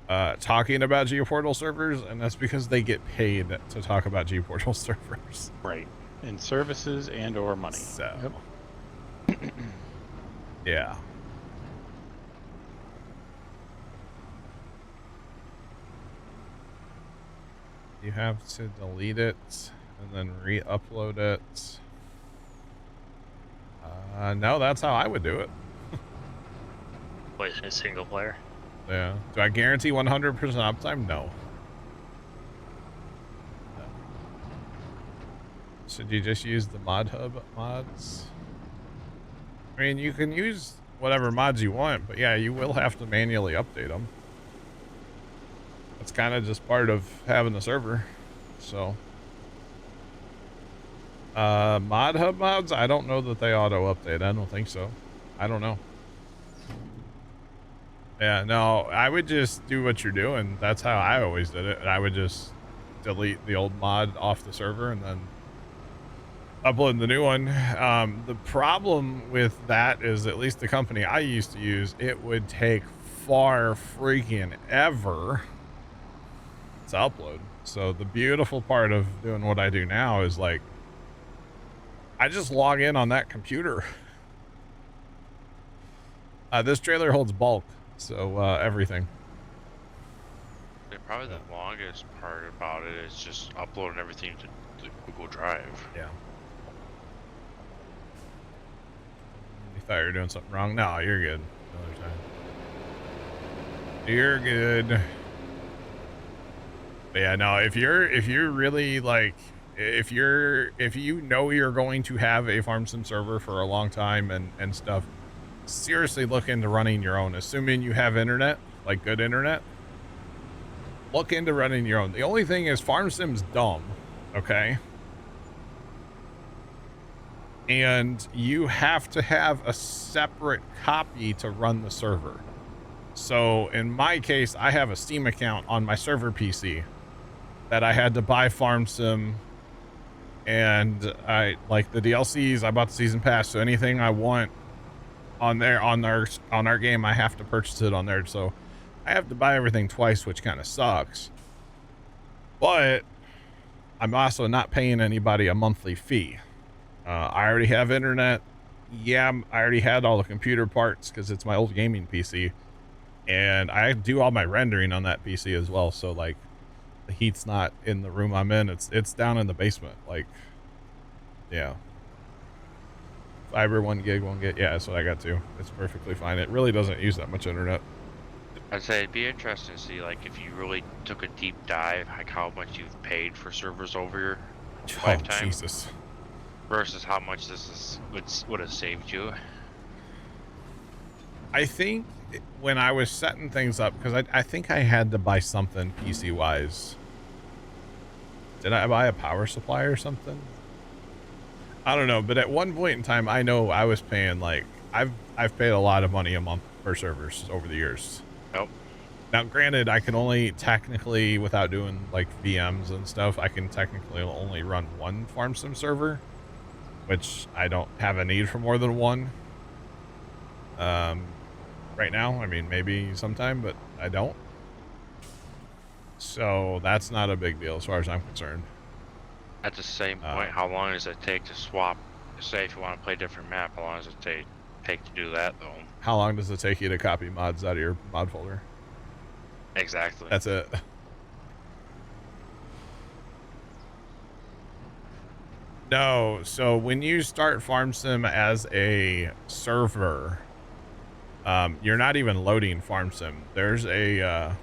talking about Geoportal servers, and that's because they get paid to talk about Geoportal servers. Right. In services and or money. So, Yep. yeah. You have to delete it and then re-upload it. No, that's how I would do it. Wait, a single player? Yeah. Do I guarantee 100% uptime? No. Should you just use the mod hub mods? I mean, you can use whatever mods you want, but yeah, you will have to manually update them. That's kind of just part of having a server. So, mod hub mods, I don't know that they auto update. I don't think so. I don't know. Yeah, no, I would just do what you're doing. That's how I always did it. I would just delete the old mod off the server and then upload the new one. The problem with that is, at least the company I used to use, it would take far freaking ever to upload. So the beautiful part of doing what I do now is, like, I just log in on that computer. This trailer holds bulk, so everything. Yeah, probably the longest part about it is just uploading everything to Google Drive. Yeah. You thought you were doing something wrong? No, you're good. Another time. You're good. But yeah, no, if you're really like, if you know you're going to have a Farm Sim server for a long time and stuff, seriously look into running your own. Assuming you have internet, like good internet, look into running your own. The only thing is, Farm Sim's dumb, okay? And you have to have a separate copy to run the server. So in my case, I have a Steam account on my server PC that I had to buy Farm Sim, and I like the DLCs. I bought the season pass, so anything I want on there on our game, I have to purchase it on there. So I have to buy everything twice, which kind of sucks. But I'm also not paying anybody a monthly fee. I already have internet. Yeah, I already had all the computer parts because it's my old gaming PC. And I do all my rendering on that PC as well. So, like, the heat's not in the room I'm in. It's down in the basement. Like, yeah. Fiber, 1 gig, 1 gig. Yeah, that's what I got too. It's perfectly fine. It really doesn't use that much internet. I'd say it'd be interesting to see, like, if you really took a deep dive, like how much you've paid for servers over your lifetime Jesus. versus how much this would have saved you. I think when I was setting things up, because I think I had to buy something PC wise. Did I buy a power supply or something? I don't know, but at one point in time, I know I was paying like I've paid a lot of money a month for servers over the years. Nope. Now, granted, I can only technically, without doing like VMs and stuff, I can technically only run one farm sim server, which I don't have a need for more than one. Right now, I mean, maybe sometime, but I don't. So that's not a big deal as far as I'm concerned. At the same point, how long does it take to swap? Say if you want to play a different map, how long does it take to do that though? How long does it take you to copy mods out of your mod folder? Exactly. That's it. No, so when you start farm sim as a server, you're not even loading farm sim. There's a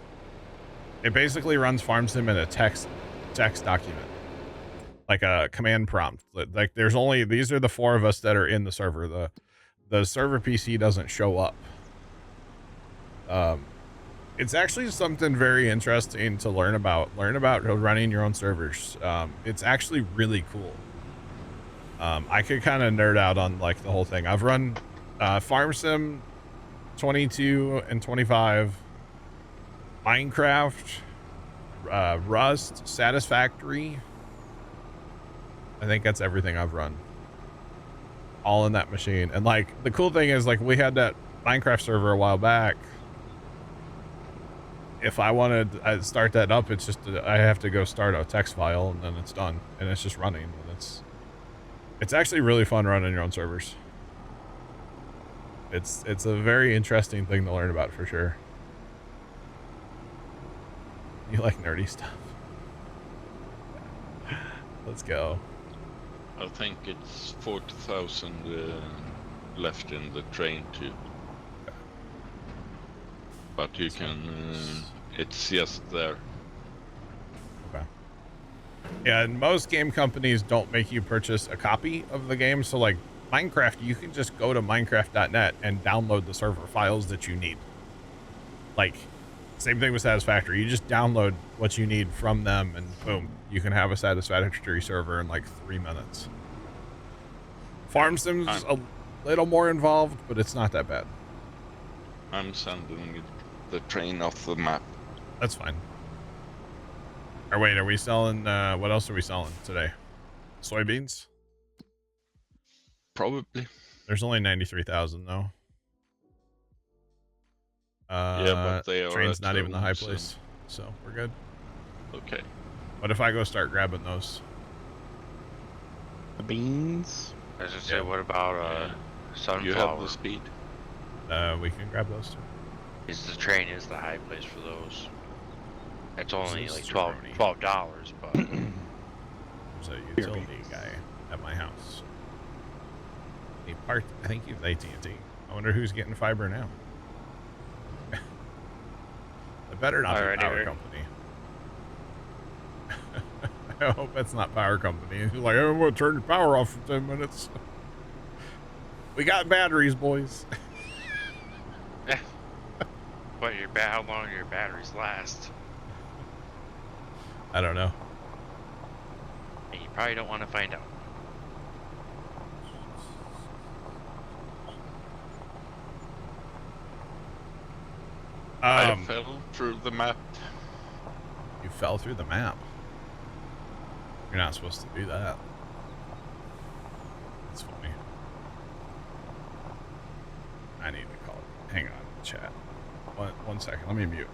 it basically runs farm sim in a text document, like a command prompt. Like there's only, these are the 4 of us that are in the server. The server PC doesn't show up. It's actually something very interesting to learn about running your own servers. It's actually really cool. I could kind of nerd out on like the whole thing. I've run farm sim 22 and 25, Minecraft, Rust, Satisfactory. I think that's everything I've run, all in that machine. And like the cool thing is, like, we had that Minecraft server a while back. If I wanted to start that up, it's just I have to go start a text file and then it's done, and it's just running. And it's actually really fun running your own servers. It's a very interesting thing to learn about for sure. You like nerdy stuff. Let's go. I think it's 40,000 left in the train too. But you can, it's just there. Okay. Yeah, and most game companies don't make you purchase a copy of the game. So like Minecraft, you can just go to minecraft.net and download the server files that you need. Like, same thing with Satisfactory. You just download what you need from them and boom, you can have a Satisfactory server in like 3 minutes. Farm Sim's a little more involved, but it's not that bad. I'm sending the train off the map. That's fine. Or wait, are we selling, what else are we selling today? Soybeans? Probably. There's only 93,000 though. Yeah, but they are train's at not even the high home, so- place, so we're good. Okay. What if I go start grabbing those? The beans. I was gonna say, what about You sunflower? have the speed. We can grab those too. Is the train is the high place for those? It's only This is like jabroni. $12, but There's a utility guy at my house. He parked, I think he was AT&T. I wonder who's getting fiber now. It better not be Alrighty, power Rick. company. I hope it's not power company. He's like, I'm going to turn your power off for 10 minutes. We got batteries, boys. but how long do your batteries last? I don't know. And you probably don't want to find out. I fell through the map. You fell through the map. You're not supposed to do that. That's funny. I need to call it. Hang on, chat. One second. Let me mute.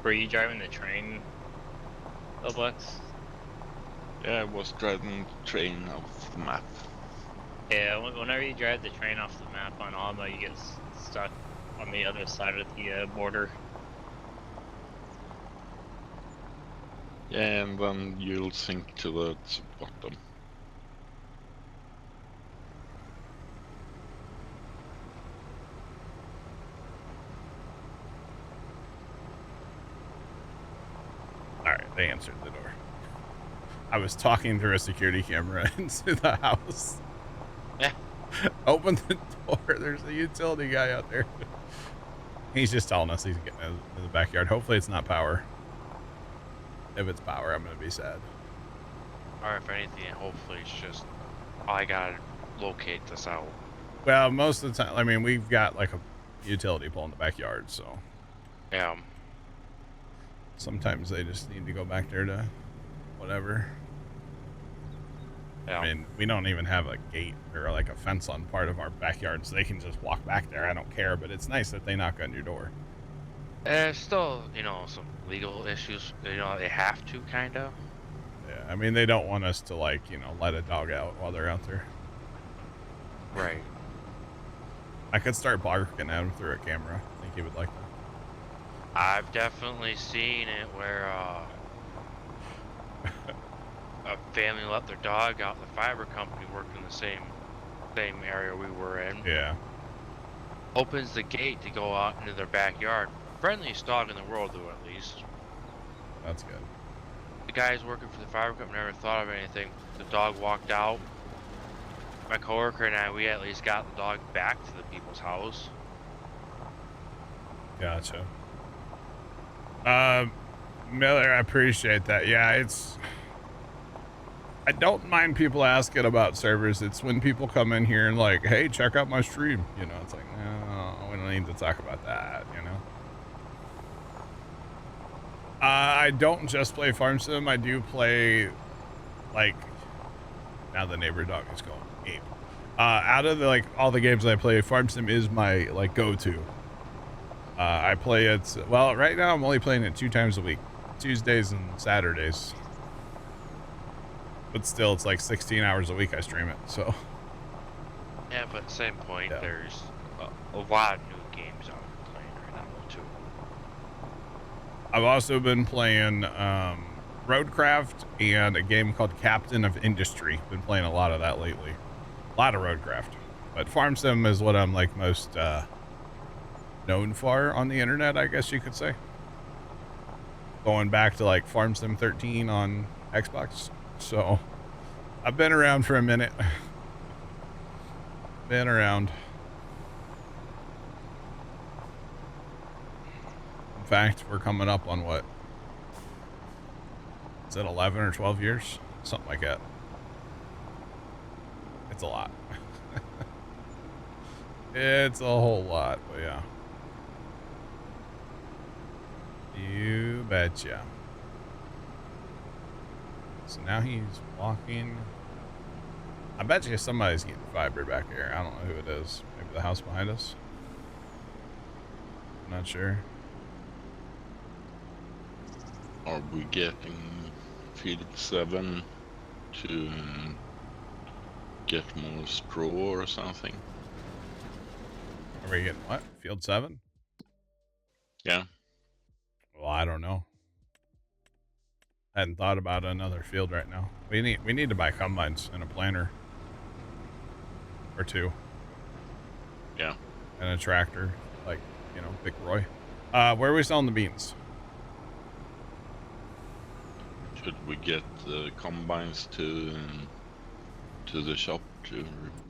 Were you driving the train, Oblex? Yeah, I was driving the train off the map. Yeah, whenever you drive the train off the map on Alma, you get stuck on the other side of the border. Yeah, and then you'll sink to the bottom. All right, they answered the door. I was talking through a security camera into the house. Yeah. Open the door. There's a utility guy out there. He's just telling us he's getting in the backyard. Hopefully it's not power. If it's power, I'm going to be sad. Or if anything, hopefully it's just, I gotta locate this out. Well, most of the time, I mean, we've got like a utility pole in the backyard, so Yeah. sometimes they just need to go back there to whatever. Yeah. I mean, we don't even have a gate or like a fence on part of our backyard, so they can just walk back there. I don't care, but it's nice that they knock on your door. There's still, some legal issues. They have to, kind of. Yeah, I mean, they don't want us to like, let a dog out while they're out there. Right. I could start barking at him through a camera. I think he would like that. I've definitely seen it where a family let their dog out. The fiber company worked in the same area we were in. Yeah. Opens the gate to go out into their backyard. Friendliest dog in the world, though, at least. That's good. The guys working for the fiber company never thought of anything. The dog walked out. My coworker and I, we at least got the dog back to the people's house. Gotcha. Miller, I appreciate that. Yeah, I don't mind people asking about servers. It's when people come in here and like, hey, check out my stream. It's like, no, we don't need to talk about that, I don't just play Farm Sim. I do play, like, now the neighbor dog is going ape. Out of all the games I play, Farm Sim is my, go-to. I play it, well, right now I'm only playing it 2 times a week, Tuesdays and Saturdays. But still, it's like 16 hours a week I stream it, so. Yeah, but at the same point, Yeah. there's a lot of new games out there playing right now, too. I've also been playing Roadcraft and a game called Captain of Industry. Been playing a lot of that lately. A lot of Roadcraft. But Farm Sim is what I'm most known for on the internet, I guess you could say. Going back to Farm Sim 13 on Xbox. So I've been around for a minute. Been around. In fact, we're coming up on what? Is it 11 or 12 years? Something like that. It's a lot. It's a whole lot, but yeah. You betcha. So now he's walking. I bet you somebody's getting fiber back here. I don't know who it is. Maybe the house behind us. I'm not sure. Are we getting field 7 to get more straw or something? Are we getting what? Field 7? Yeah. Well, I don't know. I hadn't thought about another field right now. We need to buy combines and a planter. Or 2. Yeah. And a tractor. Big Roy. Where are we selling the beans? Should we get the combines to the shop to?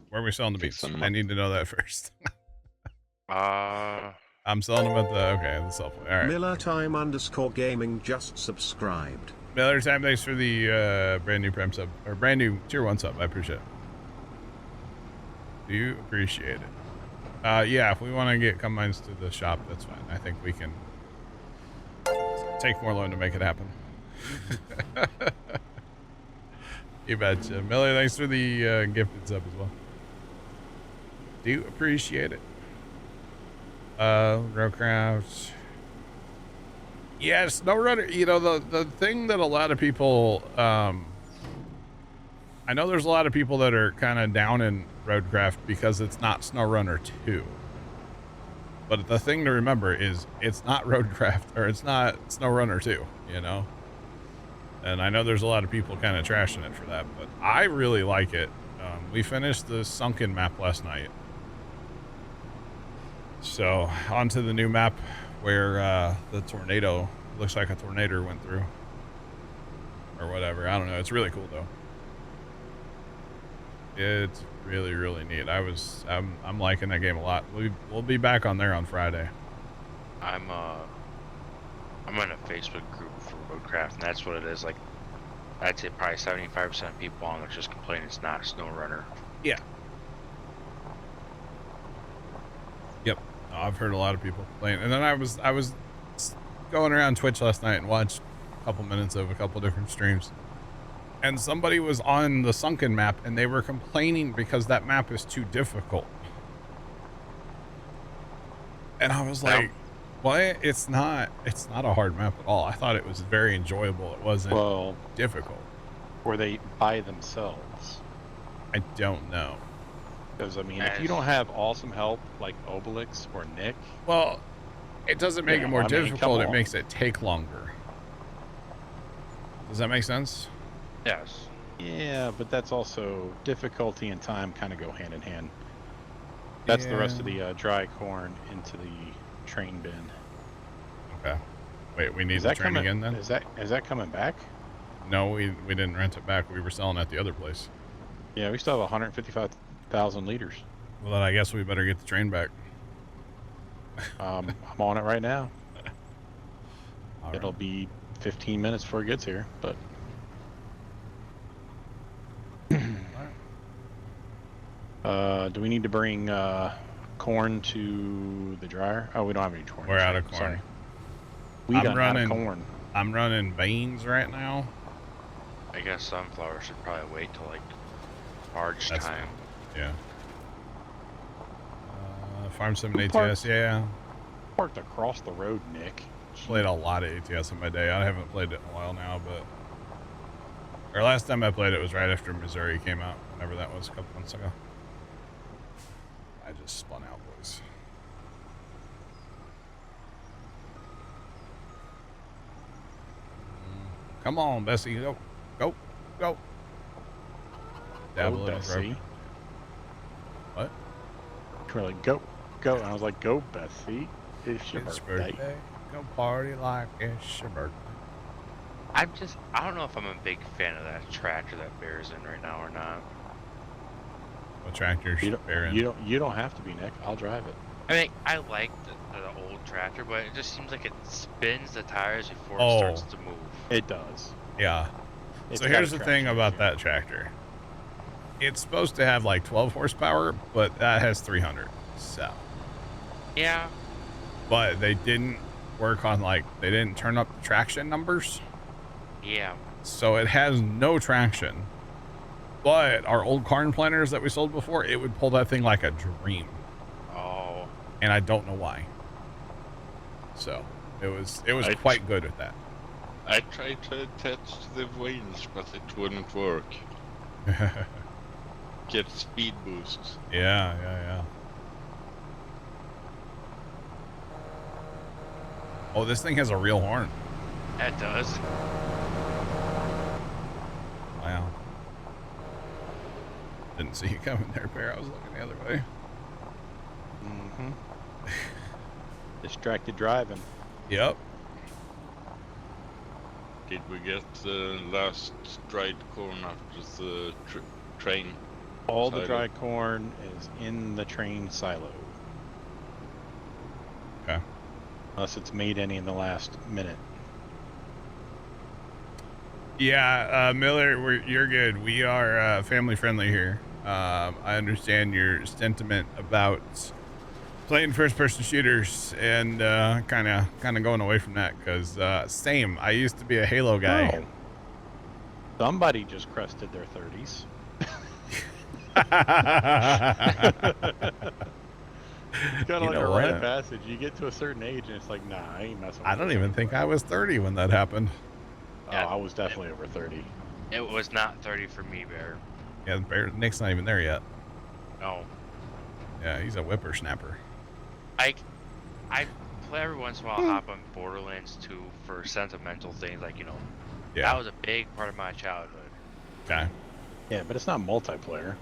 Where are we selling the beans? I need to know that first. I'm selling them at the sell point. All right. Millertime_gaming just subscribed. Miller Time, thanks for the brand new Prime sub, or brand new tier 1 sub. I appreciate it. Do appreciate it. Yeah, if we want to get combines to the shop, that's fine. I think we can take more loan to make it happen. You betcha. Miller, thanks for the gifted sub as well. Do appreciate it. Roadcraft. Yeah, SnowRunner. You know, the thing that a lot of people, I know there's a lot of people that are kind of down in Roadcraft because it's not SnowRunner 2. But the thing to remember is it's not Roadcraft, or it's not SnowRunner 2, you know? And I know there's a lot of people kind of trashing it for that, but I really like it. We finished the sunken map last night. So onto the new map where the tornado, looks like a tornado went through. Or whatever, I don't know. It's really cool though. It's really, really neat. I'm liking that game a lot. We'll be back on there on Friday. I'm in a Facebook group for Roadcraft, and that's what it is. Like, I'd say probably 75% of people on there just complain it's not SnowRunner. Yeah. Yep. No, I've heard a lot of people complain. And then I was going around Twitch last night and watched a couple minutes of a couple different streams. And somebody was on the sunken map and they were complaining because that map is too difficult. And I was like, what? It's not a hard map at all. I thought it was very enjoyable. It wasn't difficult. Were they by themselves? I don't know. Because, I mean, if you don't have awesome help like Obelix or Nick... Well, it doesn't make it more difficult. It makes it take longer. Does that make sense? Yes. Yeah, but that's also difficulty and time kind of go hand in hand. That's the rest of the dry corn into the train bin. Okay. Wait, we need the train again then? Is that coming back? No, we didn't rent it back. We were selling at the other place. Yeah, we still have 155,000 liters. Well, then I guess we better get the train back. I'm on it right now. All It'll be 15 minutes before it gets here, but... do we need to bring corn to the dryer? Oh, we don't have any corn. We're out of corn. Sorry. We done out of corn. I'm running beans right now. I guess sunflower should probably wait till like March time. Yeah. Farm Sim and ATS, yeah. Parked across the road, Nick. Played a lot of ATS in my day. I haven't played it in a while now, but... Or last time I played it was right after Missouri came out, whenever that was, a couple months ago. I just spun out, boys. Come on, Bessie, go, go, go. Go, Bessie. What? Really, go, go. And I was like, go, Bessie. It's your birthday. Go party like it's your birthday. I don't know if I'm a big fan of that tractor that Bear's in right now or not. What tractor should Bear in? You don't have to be, Nick. I'll drive it. I mean, I like the old tractor, but it just seems like it spins the tires before it starts to move. It does. Yeah. So here's the thing about that tractor. It's supposed to have like 12 horsepower, but that has 300. So. Yeah. But they didn't work on they didn't turn up the traction numbers. Yeah. So it has no traction. But our old corn planters that we sold before, it would pull that thing like a dream. Oh. And I don't know why. So it was quite good with that. I tried to attach the wheels, but it wouldn't work. Get speed boosts. Yeah. Oh, this thing has a real horn. It does. Wow. Didn't see you coming there, Bear. I was looking the other way. Mm-hmm. Distracted driving. Yep. Did we get the last dried corn after the train? All the dry corn is in the train silo. Okay. Unless it's made any in the last minute. Yeah, Miller, you're good. We are family friendly here. I understand your sentiment about playing first-person shooters and kind of going away from that because same. I used to be a Halo guy. Oh. Somebody just crested their 30s. It's kind You of like know a rite of what? passage. You get to a certain age, and it's like, nah, I ain't messing with I don't this even think anymore. I was 30 when that happened. Oh, I was definitely over 30. It was not 30 for me, Bear. Yeah, Nick's not even there yet. No. Yeah, he's a whippersnapper. I play every once in a while, hop on Borderlands 2 for sentimental things, like, you know, Yeah. that was a big part of my childhood. Okay. Yeah, but it's not multiplayer.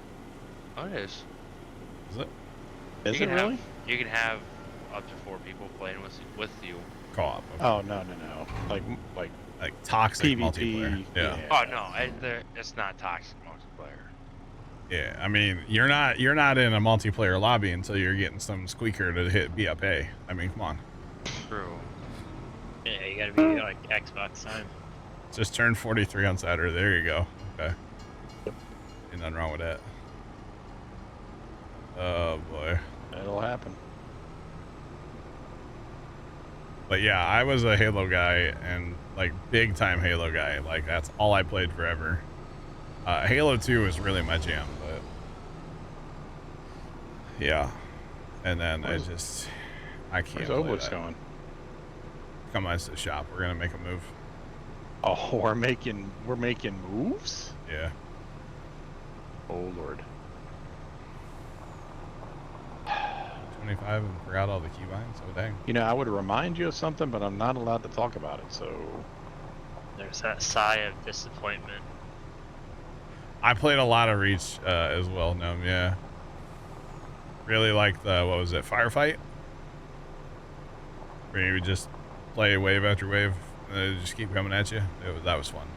Oh, it is. Is it? Is You it can really? You can have up to 4 people playing with you. Co-op. Okay. Oh no. Like toxic PvP. multiplayer. Yeah. Oh no, it's not toxic multiplayer. Yeah. I mean, you're not in a multiplayer lobby until you're getting some squeaker to hit BFA. I mean, come on. True. Yeah, you gotta be like Xbox time. Just turned 43 on Saturday. There you go. Okay. Ain't nothing wrong with that. Oh boy. It'll happen. But yeah, I was a Halo guy, and like big time Halo guy. Like that's all I played forever. Halo 2 was really my jam, but yeah. And then I can't Where's play Obelix that. going? Come on to the shop. We're gonna make a move. Oh, we're making moves? Yeah. Oh Lord. 25 and forgot all the keybinds. So dang. You know, I would remind you of something, but I'm not allowed to talk about it. So There's that sigh of disappointment. I played a lot of Reach as well, Gnome, yeah. Really liked the, what was it, Firefight? Where you would just play wave after wave and they just keep coming at you. That was fun.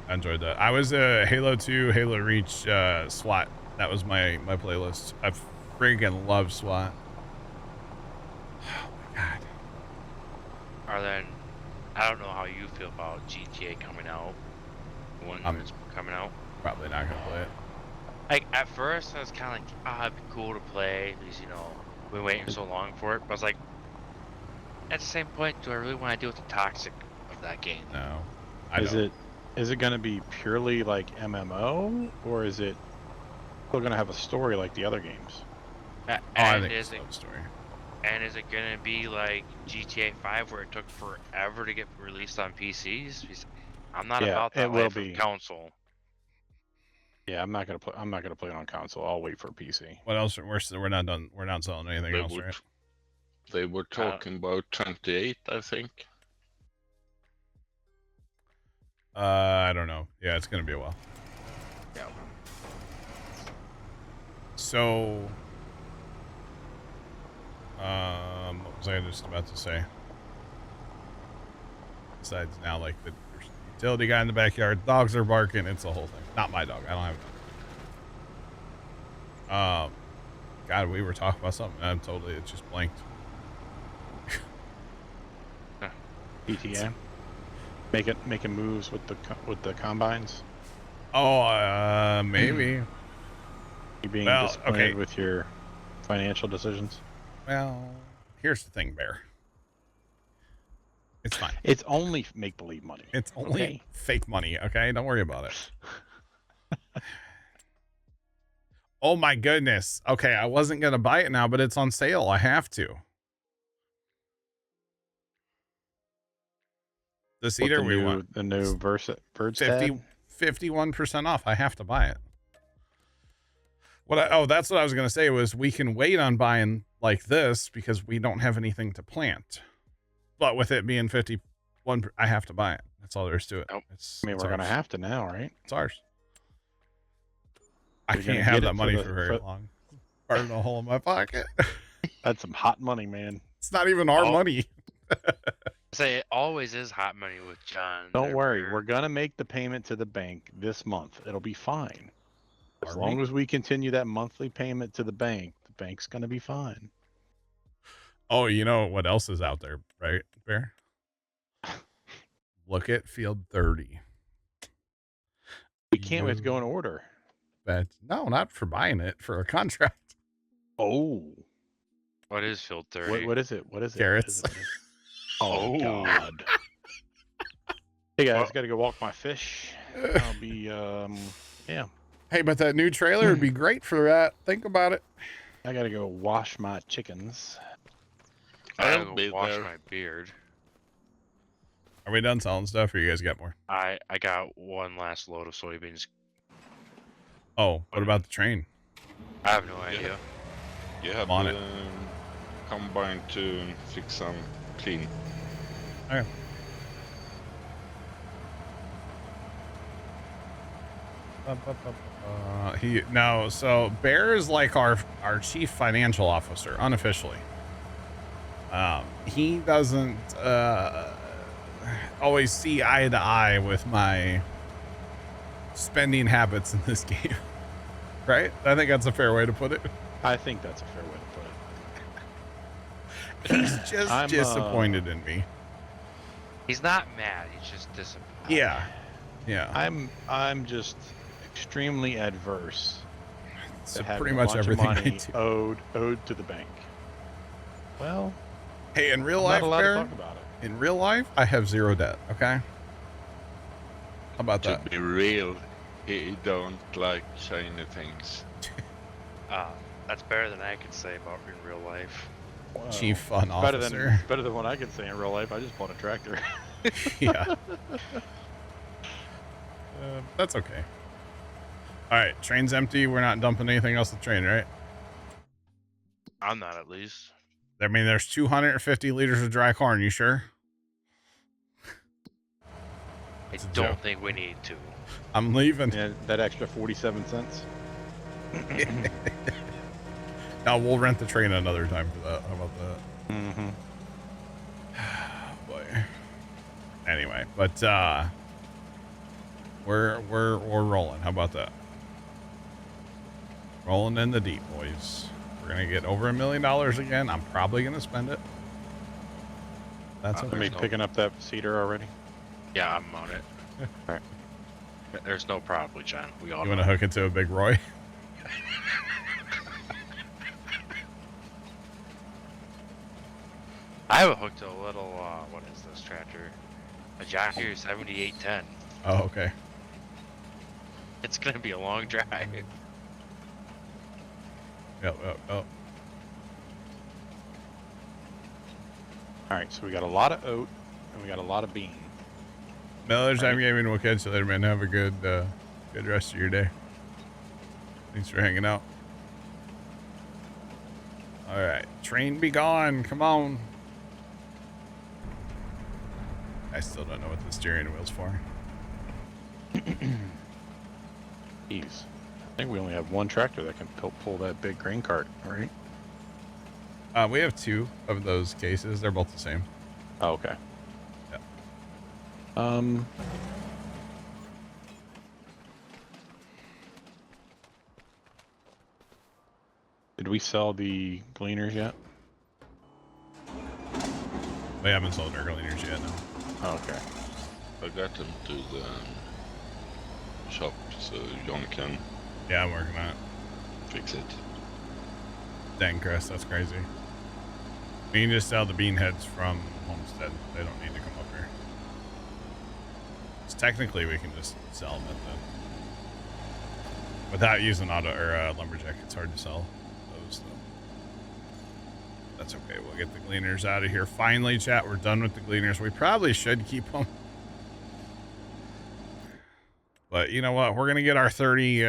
I enjoyed that. I was a Halo 2, Halo Reach SWAT. That was my playlist. I freaking love SWAT. Oh my god. Arlen, I don't know how you feel about GTA coming out. When it's coming out. Probably not gonna play it. Like, at first, I was kind of like, ah, it'd be cool to play, because, you know, we've been waiting so long for it. But I was like, at the same point, do I really want to deal with the toxic of that game? No. Is it going to be purely like MMO, or is it still going to have a story like the other games? I think it's a love story. And is it going to be like GTA 5 where it took forever to get released on PCs? Because I'm not about that life of console. Yeah, I'm not gonna play it on console. I'll wait for PC. What else? We're not done. We're not selling anything else, right? They were talking about 28, I think. I don't know. Yeah, it's gonna be a while. Yeah. So, what was I just about to say? Besides now, like the utility guy in the backyard, dogs are barking. It's a whole thing. Not my dog. I don't have a dog. God, we were talking about something. I'm totally. It just blanked. PTA. Making moves with the combines. Oh, maybe. You being disappointed with your financial decisions? Well, here's the thing, Bear. It's fine. It's only make-believe money. It's only fake money, okay? Don't worry about it. Oh my goodness. Okay, I wasn't going to buy it now, but it's on sale. I have to. The cedar we want. The new Bird's Dad? 51% off. I have to buy it. That's what I was going to say was we can wait on buying like this because we don't have anything to plant. But with it being 51, I have to buy it. That's all there is to it. Nope. We're going to have to now, right? It's ours. I can't have that money for very long. Burn a hole in my pocket. That's some hot money, man. It's not even our money. Say it always is hot money with John. Don't worry. We're going to make the payment to the bank this month. It'll be fine. As long as we continue that monthly payment to the bank's going to be fine. Oh, you know what else is out there, right, Bear? Look at Field 30. We can't wait to go in order. No, not for buying it, for a contract. Oh. What is Field 30? What is it? Carrots. Oh, God. Hey, guys, got to go walk my fish. I'll be, yeah. Hey, but that new trailer would be great for that. Think about it. I gotta go wash my chickens. I I'll gotta be go wash there. my beard. Are we done selling stuff, or you guys got more? I got one last load of soybeans. Oh, what about the train? I have no idea. You have I'm on it. the combine to fix some clean. Okay. So Bear is like our chief financial officer unofficially. He doesn't always see eye to eye with my spending habits in this game, right? I think that's a fair way to put it. I think that's a fair way to put it. He's just I'm, disappointed in me. He's not mad. He's just disappointed. Yeah, yeah. I'm just extremely adverse So to having pretty a much bunch everything of I money do. owed to the bank. Well, Hey, in real I'm life, not allowed Bear, to talk about it. in real life, I have zero debt. Okay. How about To that? be real, he don't like shiny things. That's better than I could say about in real life. Well, Chief Fun better Officer. than what I could say in real life. I just bought a tractor. Yeah. That's okay. All right, train's empty. We're not dumping anything else to the train, right? I'm not, at least. I mean, there's 250 liters of dry corn. You sure? I It's a don't joke. think we need to. I'm leaving. Yeah, that extra 47 cents. Now we'll rent the train another time for that. How about that? Mm-hmm. Boy. Anyway, but we're rolling. How about that? Rolling in the deep, boys. We're gonna get over $1 million again. I'm probably gonna spend it. That's I okay. mean, picking up that cedar already. Yeah, I'm on it. Alright. There's no probably, John. We all You know. want to hook it to a big Roy? I have it hooked to a little, what is this tractor? A John Deere 7810. Oh, okay. It's gonna be a long drive. Yep. All right, so we got a lot of oat and we got a lot of bean. Miller's I'm Gaming. We'll catch you later, man. Have a good rest of your day. Thanks for hanging out. All right, train be gone. Come on. I still don't know what the steering wheel's for. Jeez. I think we only have one tractor that can pull that big grain cart, right? We have 2 of those cases. They're both the same. Oh, okay. Yeah. Did we sell the gleaners yet? We haven't sold our gleaners yet, no. Oh, okay. I got them to the shop so John can Yeah, I'm working on it. fix it. Dang, Chris, that's crazy. We can just sell the bean heads from Homestead. They don't need to come up here. So technically, we can just sell them at the... Without using auto or lumberjack, it's hard to sell those. Though. That's okay. We'll get the gleaners out of here. Finally, chat, we're done with the gleaners. We probably should keep them. But you know what? We're gonna get our 30,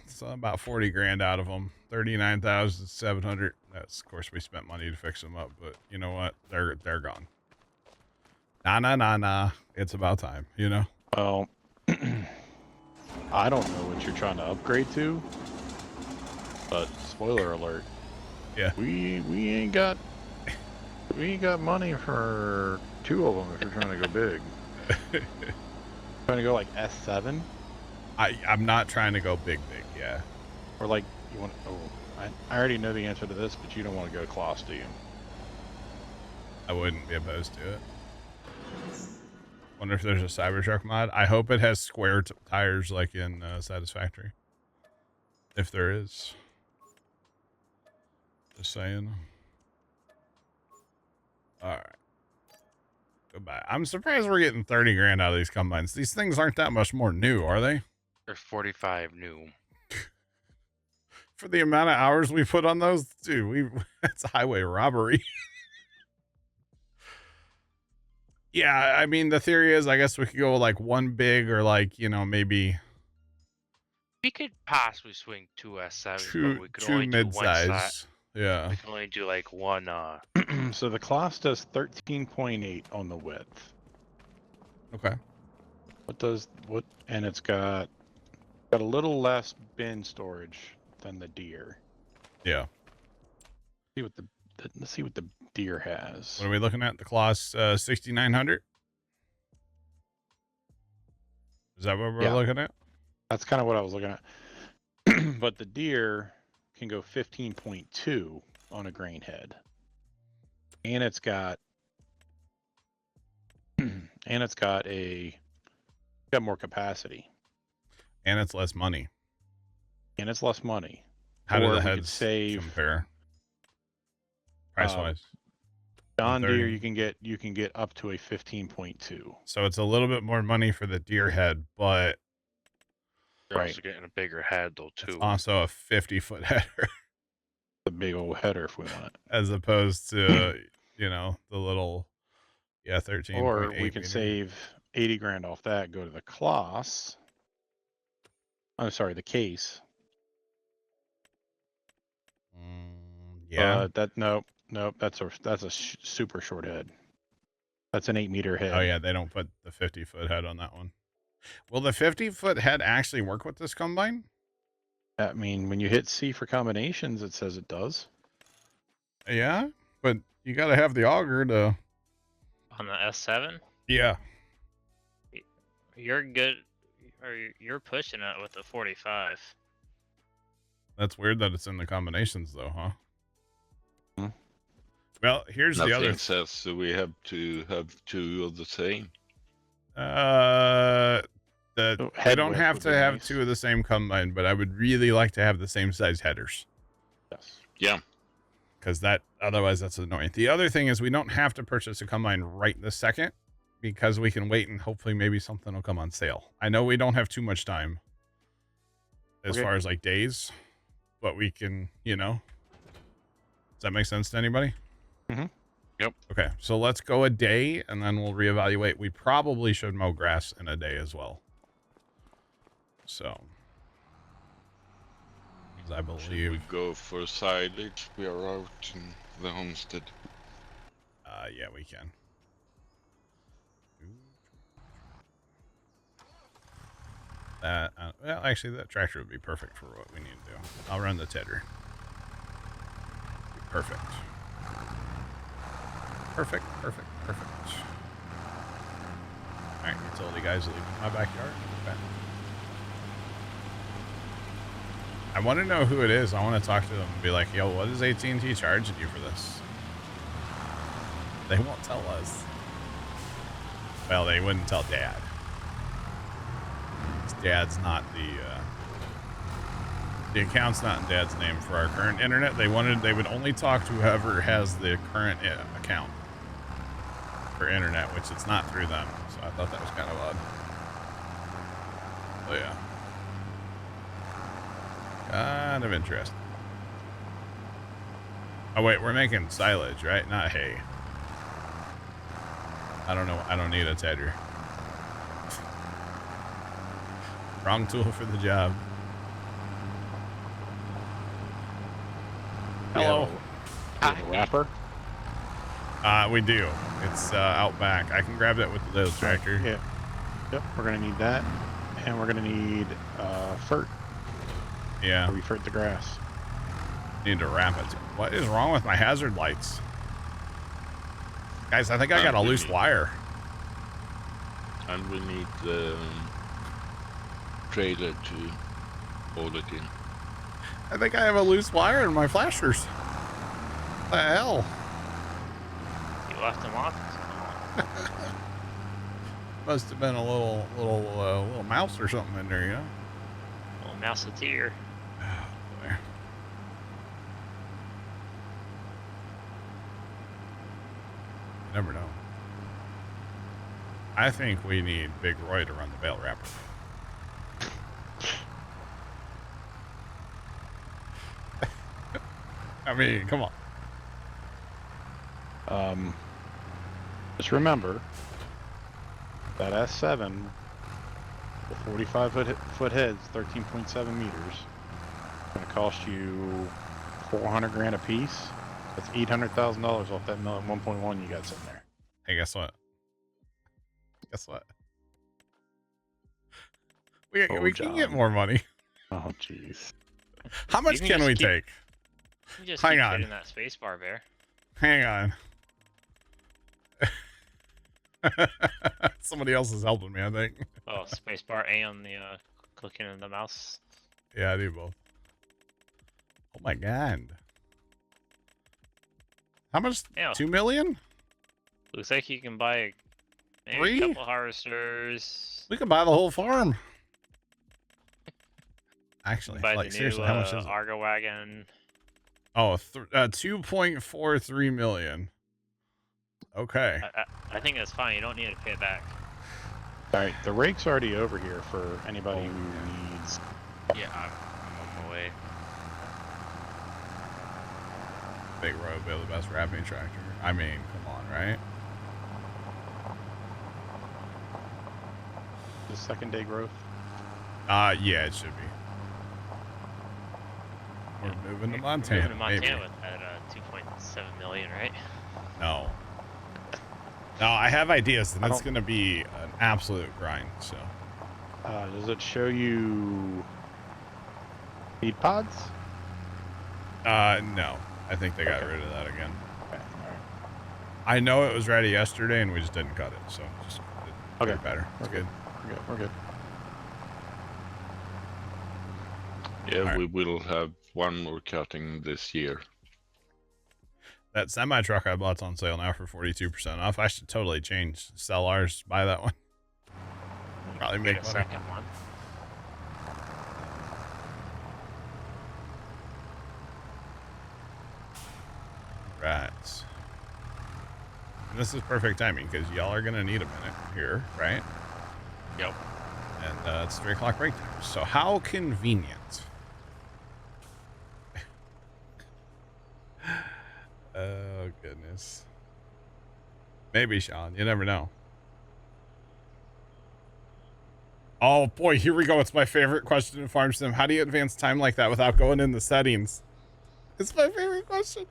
so about 40 grand out of them. 39,700. That's, of course, we spent money to fix them up. But you know what? They're gone. Nah. It's about time. You know. Well, I don't know what you're trying to upgrade to, but spoiler alert. Yeah. We ain't got money for 2 of them if you're trying to go big. Trying to go like S7 I'm not trying to go big. Yeah. or like you want. Oh, I already know the answer to this, but you don't want to go Kloss, do you? I wouldn't be opposed to it. Wonder if there's a Cybertruck mod. I hope it has square tires like in Satisfactory. If there is. Just saying. Alright. Goodbye. I'm surprised we're getting 30 grand out of these combines. These things aren't that much more new, are they? There's 45 new. For the amount of hours we put on those, dude, that's highway robbery. Yeah, I mean, the theory is, I guess we could go like one big or like, you know, maybe We could possibly swing 2 S7s, but we could two only do one side. mid-size. Yeah. We can only do like one. So the Kloss does 13.8 on the width. Okay. And it's got a little less bin storage than the Deer. Yeah. Let's see what the Deer has. What are we looking at? The Kloss 6900? Is that what we're looking at? That's kind of what I was looking at. But the Deer can go 15.2 on a grain head. And it's got more capacity. And it's less money. How do the heads compare? Price wise. John Deere you can get up to a 15.2. So it's a little bit more money for the Deere head, but You're also getting a bigger head though too. it's also a 50-foot header. The big old header if we want it. As opposed to, you know, the little 13. Or we can save 80 grand off that, go to the Kloss. I'm sorry, the Case. Yeah. Nope, that's a super short head. That's an 8-meter head. Oh yeah, they don't put the 50-foot head on that one. Will the 50-foot head actually work with this combine? I mean, when you hit C for combinations, it says it does. Yeah, but you got to have the auger to. On the S7? Yeah. You're good, or you're pushing it with the 45. That's weird that it's in the combinations though, huh? Hmm. Well, here's the other. Nothing says so we have to have two of the same. I don't have to have two of the same combine, but I would really like to have the same size headers. Yes. Yeah. Because otherwise that's annoying. The other thing is we don't have to purchase a combine right this second because we can wait and hopefully maybe something will come on sale. I know we don't have too much time as far as like days, but we can, you know. Does that make sense to anybody? Mm-hmm. Yep. Okay, so let's go a day and then we'll reevaluate. We probably should mow grass in a day as well. So, I believe Should we go for silage. We are out in the homestead. Yeah, we can. Well, actually, that tractor would be perfect for what we need to do. I'll run the tedder. Perfect. Perfect. All right, utility guys leaving my backyard. Okay. I want to know who it is. I want to talk to them and be like, yo, what is AT&T charging you for this? They won't tell us. Well, they wouldn't tell Dad. Dad's not the account's not in Dad's name for our current internet. They would only talk to whoever has the current account for internet, which it's not through them. So I thought that was kind of odd. Oh yeah. Kind of interesting. Oh wait, we're making silage, right? Not hay. I don't know. I don't need a tedder. Wrong tool for the job. Hello. A wrapper? We do. It's out back. I can grab that with the little tractor. Yeah. Yep, we're gonna need that. And we're gonna need fert. Yeah. We fert the grass. Need to wrap it. What is wrong with my hazard lights? Guys, I think I got a loose wire. And we need the trailer to hold it in. I think I have a loose wire in my flashers. What the hell? You left them off? Must have been a little mouse or something in there, you know? Little mouseketeer. Oh, boy. You never know. I think we need Big Roy to run the bale wrapper. mean, come on. Just remember that S7, the 45-foot heads, 13.7 meters, going to cost you $400 grand a piece. That's $800,000 off that 1.1 you got sitting there. Hey, guess what? Guess what? We can get more money. Oh, jeez. How much You can we just take? You just Hang keep on. hitting that space bar, Bear. Hang on. Somebody else is helping me, I think. Oh, space bar and the clicking of the mouse. Yeah, I do both. Oh my god. How much? Yeah. 2 million? Looks like you can buy maybe 3? a couple harvesters. We can buy the whole farm. Actually, Buy like the seriously, new how much is it? Argo wagon. Oh, 2.43 million. Okay. I think that's fine. You don't need to pay it back. All right, the rake's already over here for anybody who needs. Yeah, I'm on my way. Big road, build the best wrapping tractor. I mean, come on, right? The second day growth. Yeah, it should be. We're moving to Montana. Moving to Montana maybe. with that 2.7 million, right? No. No, I have ideas, and it's going to be an absolute grind, so. Does it show you feed pods? No. I think they got rid of that again. Okay, all right. I know it was ready yesterday, and we just didn't cut it, so just Okay. get better. It's good. We're good. Yeah, All right. we will have one more cutting this year. That semi truck I bought's on sale now for 42% off. I should totally sell ours, buy that one. Probably make Get a money. second one. Right. And this is perfect timing because y'all are gonna need a minute here, right? Yep. And it's 3 o'clock break time. So how convenient. Oh goodness. Maybe, Sean. You never know. Oh boy, here we go. It's my favorite question in Farm Sim. How do you advance time like that without going in the settings? It's my favorite question.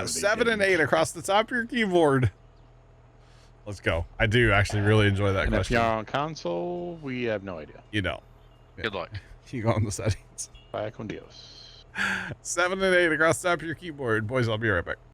7 and 8 across the top of your keyboard. Let's go. I do actually really enjoy that And question. if you're on console, we have no idea. You know. Good luck. You go in the settings. Vaya con Dios. 7 and 8 across the top of your keyboard. Boys, I'll be right back.